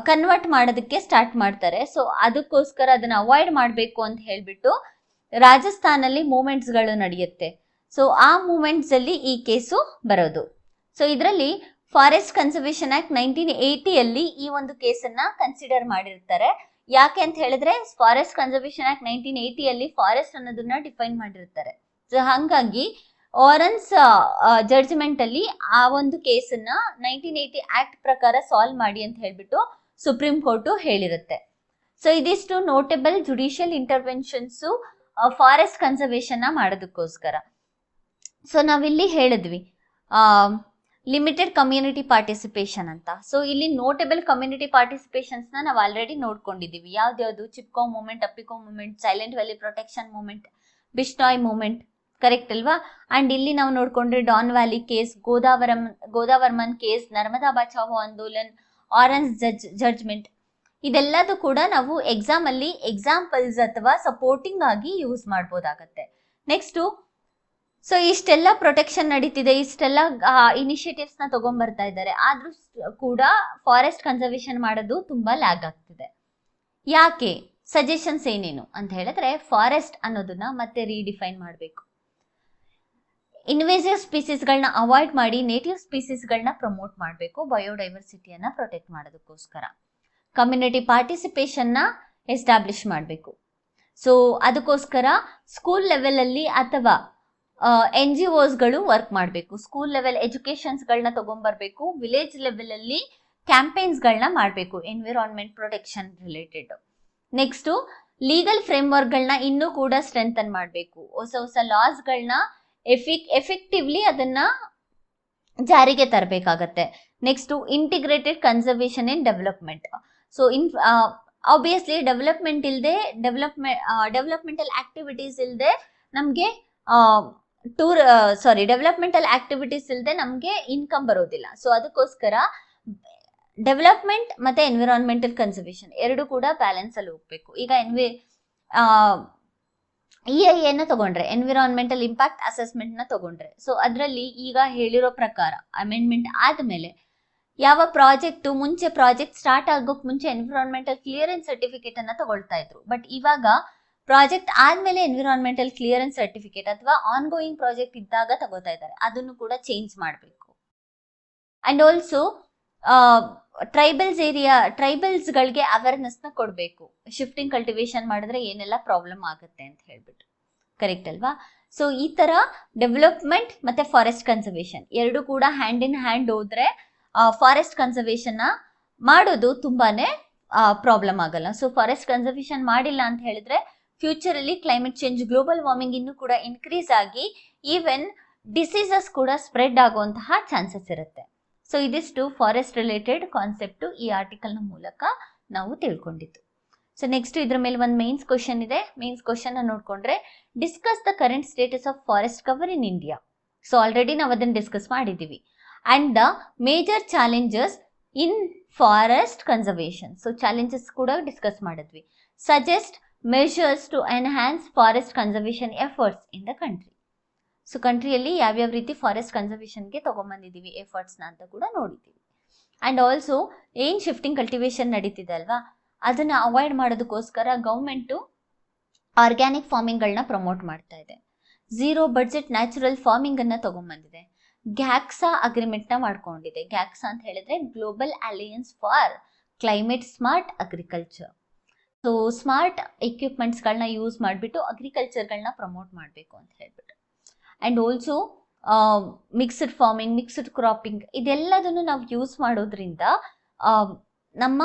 ಕನ್ವರ್ಟ್ ಮಾಡೋದಕ್ಕೆ ಸ್ಟಾರ್ಟ್ ಮಾಡ್ತಾರೆ. ಸೊ ಅದಕ್ಕೋಸ್ಕರ ಅದನ್ನ ಅವಾಯ್ಡ್ ಮಾಡಬೇಕು ಅಂತ ಹೇಳ್ಬಿಟ್ಟು ರಾಜಸ್ಥಾನಲ್ಲಿ ಮೂವ್ಮೆಂಟ್ಸ್ಗಳು ನಡೆಯುತ್ತೆ. ಸೊ ಆ ಮೂವ್ಮೆಂಟ್ಸ್ ಅಲ್ಲಿ ಈ ಕೇಸು ಬರೋದು. ಸೊ ಇದರಲ್ಲಿ ಫಾರೆಸ್ಟ್ ಕನ್ಸರ್ವೇಷನ್ ಆಕ್ಟ್ 1980 ಈ ಒಂದು ಕೇಸನ್ನ ಕನ್ಸಿಡರ್ ಮಾಡಿರ್ತಾರೆ. ಯಾಕೆ ಅಂತ ಹೇಳಿದ್ರೆ ಫಾರೆಸ್ಟ್ ಕನ್ಸರ್ವೇಷನ್ ಆಕ್ಟ್ 1980 ಫಾರೆಸ್ಟ್ ಅನ್ನೋದನ್ನ ಡಿಫೈನ್ ಮಾಡಿರ್ತಾರೆ. ಸೊ ಹಾಗಾಗಿ ಆರೆನ್ಸ್ ಜಡ್ಜ್ಮೆಂಟ್ ಅಲ್ಲಿ ಆ ಒಂದು ಕೇಸನ್ನ 1980 ಆಕ್ಟ್ ಪ್ರಕಾರ ಸಾಲ್ವ್ ಮಾಡಿ ಅಂತ ಹೇಳ್ಬಿಟ್ಟು ಸುಪ್ರೀಂ ಕೋರ್ಟ್ ಹೇಳಿರುತ್ತೆ. ಸೊ ಇದಿಷ್ಟು notable judicial interventions forest conservation ಮಾಡೋದಕ್ಕೋಸ್ಕರ. ಸೊ ನಾವಿಲ್ಲಿ ಹೇಳಿದ್ವಿ ಲಿಮಿಟೆಡ್ ಕಮ್ಯುನಿಟಿ ಪಾರ್ಟಿಸಿಪೇಷನ್ ಅಂತ. ಸೊ ಇಲ್ಲಿ ನೋಟೆಬಲ್ ಕಮ್ಯುನಿಟಿ ಪಾರ್ಟಿಸಿಪೇಷನ್ಸ್ ನಾವು ಆಲ್ರೆಡಿ ನೋಡ್ಕೊಂಡಿದೀವಿ. ಯಾವ್ದ್ಯಾವ್ದು? Chipko movement, Appiko movement, Silent Valley protection movement, Bishnoi movement, correct ಅಲ್ವಾ? ಅಂಡ್ ಇಲ್ಲಿ ನಾವು ನೋಡ್ಕೊಂಡ್ರೆ Doon Valley case, Godavarman case, Narmada Bachao Andolan, orange judgment, ಇದೆಲ್ಲದೂ ಕೂಡ ನಾವು ಎಕ್ಸಾಮ್ ಅಲ್ಲಿ ಎಕ್ಸಾಂಪಲ್ಸ್ ಅಥವಾ ಸಪೋರ್ಟಿಂಗ್ ಆಗಿ ಯೂಸ್ ಮಾಡ್ಬೋದಾಗತ್ತೆ. ನೆಕ್ಸ್ಟ್, ಸೊ ಇಷ್ಟೆಲ್ಲ ಪ್ರೊಟೆಕ್ಷನ್ ನಡೀತಿದೆ, ಇಷ್ಟೆಲ್ಲ ಇನಿಷಿಯೇಟಿವ್ಸ್ ನ ತಗೊಂಡ್ಬರ್ತಾ ಇದ್ದಾರೆ, ಆದ್ರೂ ಕೂಡ ಫಾರೆಸ್ಟ್ ಕನ್ಸರ್ವೇಷನ್ ಮಾಡೋದು ತುಂಬಾ ಲ್ಯಾಗ್ ಆಗ್ತಿದೆ. ಯಾಕೆ? ಸಜೆಷನ್ಸ್ ಏನೇನು ಅಂತ ಹೇಳಿದ್ರೆ, ಫಾರೆಸ್ಟ್ ಅನ್ನೋದನ್ನ ಮತ್ತೆ ರೀಡಿಫೈನ್ ಮಾಡಬೇಕು. ಇನ್ವೇಸಿವ್ ಸ್ಪೀಸೀಸ್ಗಳನ್ನ ಅವಾಯ್ಡ್ ಮಾಡಿ ನೇಟಿವ್ ಸ್ಪೀಸೀಸ್ಗಳನ್ನ ಪ್ರಮೋಟ್ ಮಾಡಬೇಕು, ಬಯೋಡೈವರ್ಸಿಟಿಯನ್ನ ಪ್ರೊಟೆಕ್ಟ್ ಮಾಡೋದಕ್ಕೋಸ್ಕರ. ಕಮ್ಯುನಿಟಿ ಪಾರ್ಟಿಸಿಪೇಷನ್ನ ಎಸ್ಟಾಬ್ಲಿಷ್ ಮಾಡಬೇಕು. ಸೊ ಅದಕ್ಕೋಸ್ಕರ ಸ್ಕೂಲ್ ಲೆವೆಲ್ ಅಲ್ಲಿ ಅಥವಾ NGOsಗಳು ವರ್ಕ್ ಮಾಡಬೇಕು. ಸ್ಕೂಲ್ ಲೆವೆಲ್ ಎಜುಕೇಶನ್ಸ್ಗಳನ್ನ ತಗೊಂಡ್ಬರ್ಬೇಕು. ವಿಲೇಜ್ ಲೆವೆಲ್ ಅಲ್ಲಿ ಕ್ಯಾಂಪೇನ್ಸ್ಗಳನ್ನ ಮಾಡಬೇಕು environment protection related. Next, legal ಫ್ರೇಮ್ವರ್ಕ್ಗಳನ್ನ ಇನ್ನೂ ಕೂಡ ಸ್ಟ್ರೆಂಥನ್ ಮಾಡಬೇಕು. ಹೊಸ ಹೊಸ ಲಾಸ್ಗಳನ್ನ ಎಫೆಕ್ಟಿವ್ಲಿ ಅದನ್ನ ಜಾರಿಗೆ ತರಬೇಕಾಗತ್ತೆ. Next, integrated conservation in development. So obviously developmental activities ಇಲ್ಲದೆ ನಮಗೆ ಡೆವಲಪ್ಮೆಂಟಲ್ ಆಕ್ಟಿವಿಟೀಸ್ ಇಲ್ಲದೆ ನಮಗೆ ಇನ್ಕಮ್ ಬರೋದಿಲ್ಲ. ಸೊ ಅದಕ್ಕೋಸ್ಕರ ಡೆವಲಪ್ಮೆಂಟ್ ಮತ್ತೆ ಎನ್ವಿರಾನ್ಮೆಂಟಲ್ ಕನ್ಸರ್ವೇಷನ್ ಎರಡು ಕೂಡ ಬ್ಯಾಲೆನ್ಸ್ ಅಲ್ಲಿ ಹೋಗ್ಬೇಕು. ಈಗ EIA ತಗೊಂಡ್ರೆ, ಎನ್ವಿರಾನ್ಮೆಂಟಲ್ ಇಂಪ್ಯಾಕ್ಟ್ ಅಸೆಸ್ಮೆಂಟ್ ನ ತಗೊಂಡ್ರೆ, ಸೊ ಅದರಲ್ಲಿ ಈಗ ಹೇಳಿರೋ ಪ್ರಕಾರ ಅಮೆಂಡ್ಮೆಂಟ್ ಆದ್ಮೇಲೆ ಯಾವ ಮುಂಚೆ ಪ್ರಾಜೆಕ್ಟ್ ಸ್ಟಾರ್ಟ್ ಆಗೋಕ್ ಮುಂಚೆ ಎನ್ವಿರಾನ್ಮೆಂಟಲ್ ಕ್ಲಿಯರೆನ್ಸ್ ಸರ್ಟಿಫಿಕೇಟ್ ಅನ್ನ ತಗೊಳ್ತಾ ಇದ್ರು. ಬಟ್ ಇವಾಗ ಪ್ರಾಜೆಕ್ಟ್ ಆದ್ಮೇಲೆ ಎನ್ವಿರಾನ್ಮೆಂಟಲ್ ಕ್ಲಿಯರೆನ್ಸ್ ಸರ್ಟಿಫಿಕೇಟ್ ಅಥವಾ ಆನ್ ಗೋಯಿಂಗ್ ಪ್ರಾಜೆಕ್ಟ್ ಇದ್ದಾಗ ತಗೋತಾ ಇದ್ದಾರೆ. ಅದನ್ನು ಕೂಡ ಚೇಂಜ್ ಮಾಡಬೇಕು. ಅಂಡ್ ಆಲ್ಸೋ ಟ್ರೈಬಲ್ಸ್ ಗಳಿಗೆ ಅವೇರ್ನೆಸ್ ನ ಕೊಡಬೇಕು. ಶಿಫ್ಟಿಂಗ್ ಕಲ್ಟಿವೇಶನ್ ಮಾಡಿದ್ರೆ ಏನೆಲ್ಲ ಪ್ರಾಬ್ಲಮ್ ಆಗುತ್ತೆ ಅಂತ ಹೇಳ್ಬಿಟ್ಟು, ಕರೆಕ್ಟ್ ಅಲ್ವಾ? ಸೊ ಈ ತರ ಡೆವಲಪ್ಮೆಂಟ್ ಮತ್ತೆ ಫಾರೆಸ್ಟ್ ಕನ್ಸರ್ವೇಷನ್ ಎರಡು ಕೂಡ ಹ್ಯಾಂಡ್ ಇನ್ ಹ್ಯಾಂಡ್ ಹೋದ್ರೆ ಫಾರೆಸ್ಟ್ ಕನ್ಸರ್ವೇಷನ್ ಮಾಡೋದು ತುಂಬಾನೇ ಪ್ರಾಬ್ಲಮ್ ಆಗಲ್ಲ. ಸೊ ಫಾರೆಸ್ಟ್ ಕನ್ಸರ್ವೇಷನ್ ಮಾಡಿಲ್ಲ ಅಂತ ಹೇಳಿದ್ರೆ ಫ್ಯೂಚರ್ ಅಲ್ಲಿ ಕ್ಲೈಮೇಟ್ ಚೇಂಜ್, ಗ್ಲೋಬಲ್ ವಾರ್ಮಿಂಗ್ ಇನ್ನೂ ಕೂಡ ಇನ್ಕ್ರೀಸ್ ಆಗಿ ಈವನ್ ಡಿಸೀಸಸ್ ಕೂಡ ಸ್ಪ್ರೆಡ್ ಆಗುವಂತಹ ಚಾನ್ಸಸ್ ಇರುತ್ತೆ. ಸೊ ಇದಿಷ್ಟು ಫಾರೆಸ್ಟ್ ರಿಲೇಟೆಡ್ ಕಾನ್ಸೆಪ್ಟ್ ಈ ಆರ್ಟಿಕಲ್ ನ ಮೂಲಕ ನಾವು ತಿಳ್ಕೊಂಡಿದ್ದು. ಸೊ ನೆಕ್ಸ್ಟ್ ಇದ್ರ ಮೇಲೆ ಒಂದು ಮೇನ್ಸ್ ಕ್ವಶನ್ ಇದೆ. ಮೇನ್ಸ್ ಕ್ವಶನ್ ನೋಡ್ಕೊಂಡ್ರೆ, discuss the current status of forest cover in India. So already ನಾವು ಅದನ್ನ ಡಿಸ್ಕಸ್ ಮಾಡಿದೀವಿ. And the major challenges in forest conservation. So challenges ಕೂಡ ಡಿಸ್ಕಸ್ ಮಾಡಿದ್ವಿ. Suggest measures to enhance forest conservation efforts in the country. So ಕಂಟ್ರಿಯಲ್ಲಿ ಯಾವ್ಯಾವ ರೀತಿ forest ಕನ್ಸರ್ವೇಷನ್ಗೆ ತಗೊಂಡ್ಬಂದಿದ್ದೀವಿ ಎಫರ್ಟ್ಸ್ನ ಅಂತ ಕೂಡ ನೋಡಿದ್ದೀವಿ. ಅಂಡ್ ಆಲ್ಸೋ ಏನ್ ಶಿಫ್ಟಿಂಗ್ ಕಲ್ಟಿವೇಶನ್ ನಡೀತಿದೆ ಅಲ್ವಾ, ಅದನ್ನ ಅವಾಯ್ಡ್ ಮಾಡೋದಕ್ಕೋಸ್ಕರ ಗೌರ್ಮೆಂಟು ಆರ್ಗ್ಯಾನಿಕ್ ಫಾರ್ಮಿಂಗ್ಗಳನ್ನ ಪ್ರಮೋಟ್ ಮಾಡ್ತಾ ಇದೆ. ಝೀರೋ ಬಡ್ಜೆಟ್ ನ್ಯಾಚುರಲ್ ಫಾರ್ಮಿಂಗ್ ಅನ್ನ ತಗೊಂಡ್ಬಂದಿದೆ. ಗ್ಯಾಕ್ಸಾ ಅಗ್ರಿಮೆಂಟ್ ನ ಮಾಡ್ಕೊಂಡಿದೆ. ಗ್ಯಾಕ್ಸಾ ಅಂತ ಹೇಳಿದ್ರೆ global alliance for climate smart agriculture. So smart ಎಕ್ವಿಪ್ಮೆಂಟ್ಸ್ಗಳನ್ನ ಯೂಸ್ ಮಾಡಿಬಿಟ್ಟು ಅಗ್ರಿಕಲ್ಚರ್ಗಳನ್ನ ಪ್ರಮೋಟ್ ಮಾಡಬೇಕು ಅಂತ ಹೇಳ್ಬಿಟ್ಟು. And also mixed farming, mixed cropping, ಇದೆಲ್ಲದನ್ನು ನಾವು ಯೂಸ್ ಮಾಡೋದ್ರಿಂದ ನಮ್ಮ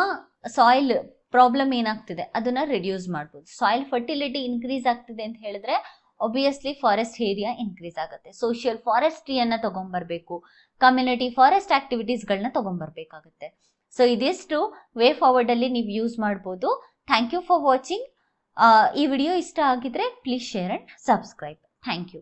ಸಾಯಿಲ್ ಪ್ರಾಬ್ಲಮ್ ಏನಾಗ್ತಿದೆ ಅದನ್ನ ರಿಡ್ಯೂಸ್ ಮಾಡ್ಬೋದು. ಸಾಯಿಲ್ ಫರ್ಟಿಲಿಟಿ ಇನ್ಕ್ರೀಸ್ ಆಗ್ತಿದೆ ಅಂತ ಹೇಳಿದ್ರೆ ಒಬ್ವಿಯಸ್ಲಿ ಫಾರೆಸ್ಟ್ ಏರಿಯಾ ಇನ್ಕ್ರೀಸ್ ಆಗುತ್ತೆ. ಸೋಷಿಯಲ್ ಫಾರೆಸ್ಟ್ರಿಯನ್ನ ತಗೊಂಡ್ಬರ್ಬೇಕು, ಕಮ್ಯುನಿಟಿ ಫಾರೆಸ್ಟ್ ಆಕ್ಟಿವಿಟೀಸ್ಗಳನ್ನ ತಗೊಂಡ್ಬರ್ಬೇಕಾಗುತ್ತೆ. ಸೊ ಇದಿಷ್ಟು ವೇ ಫಾರ್ವರ್ಡ್ ಅಲ್ಲಿ ನೀವು ಯೂಸ್ ಮಾಡ್ಬೋದು. Thank you for watching. ಈ ವಿಡಿಯೋ ಇಷ್ಟ ಆಗಿದ್ರೆ please share and subscribe. Thank you.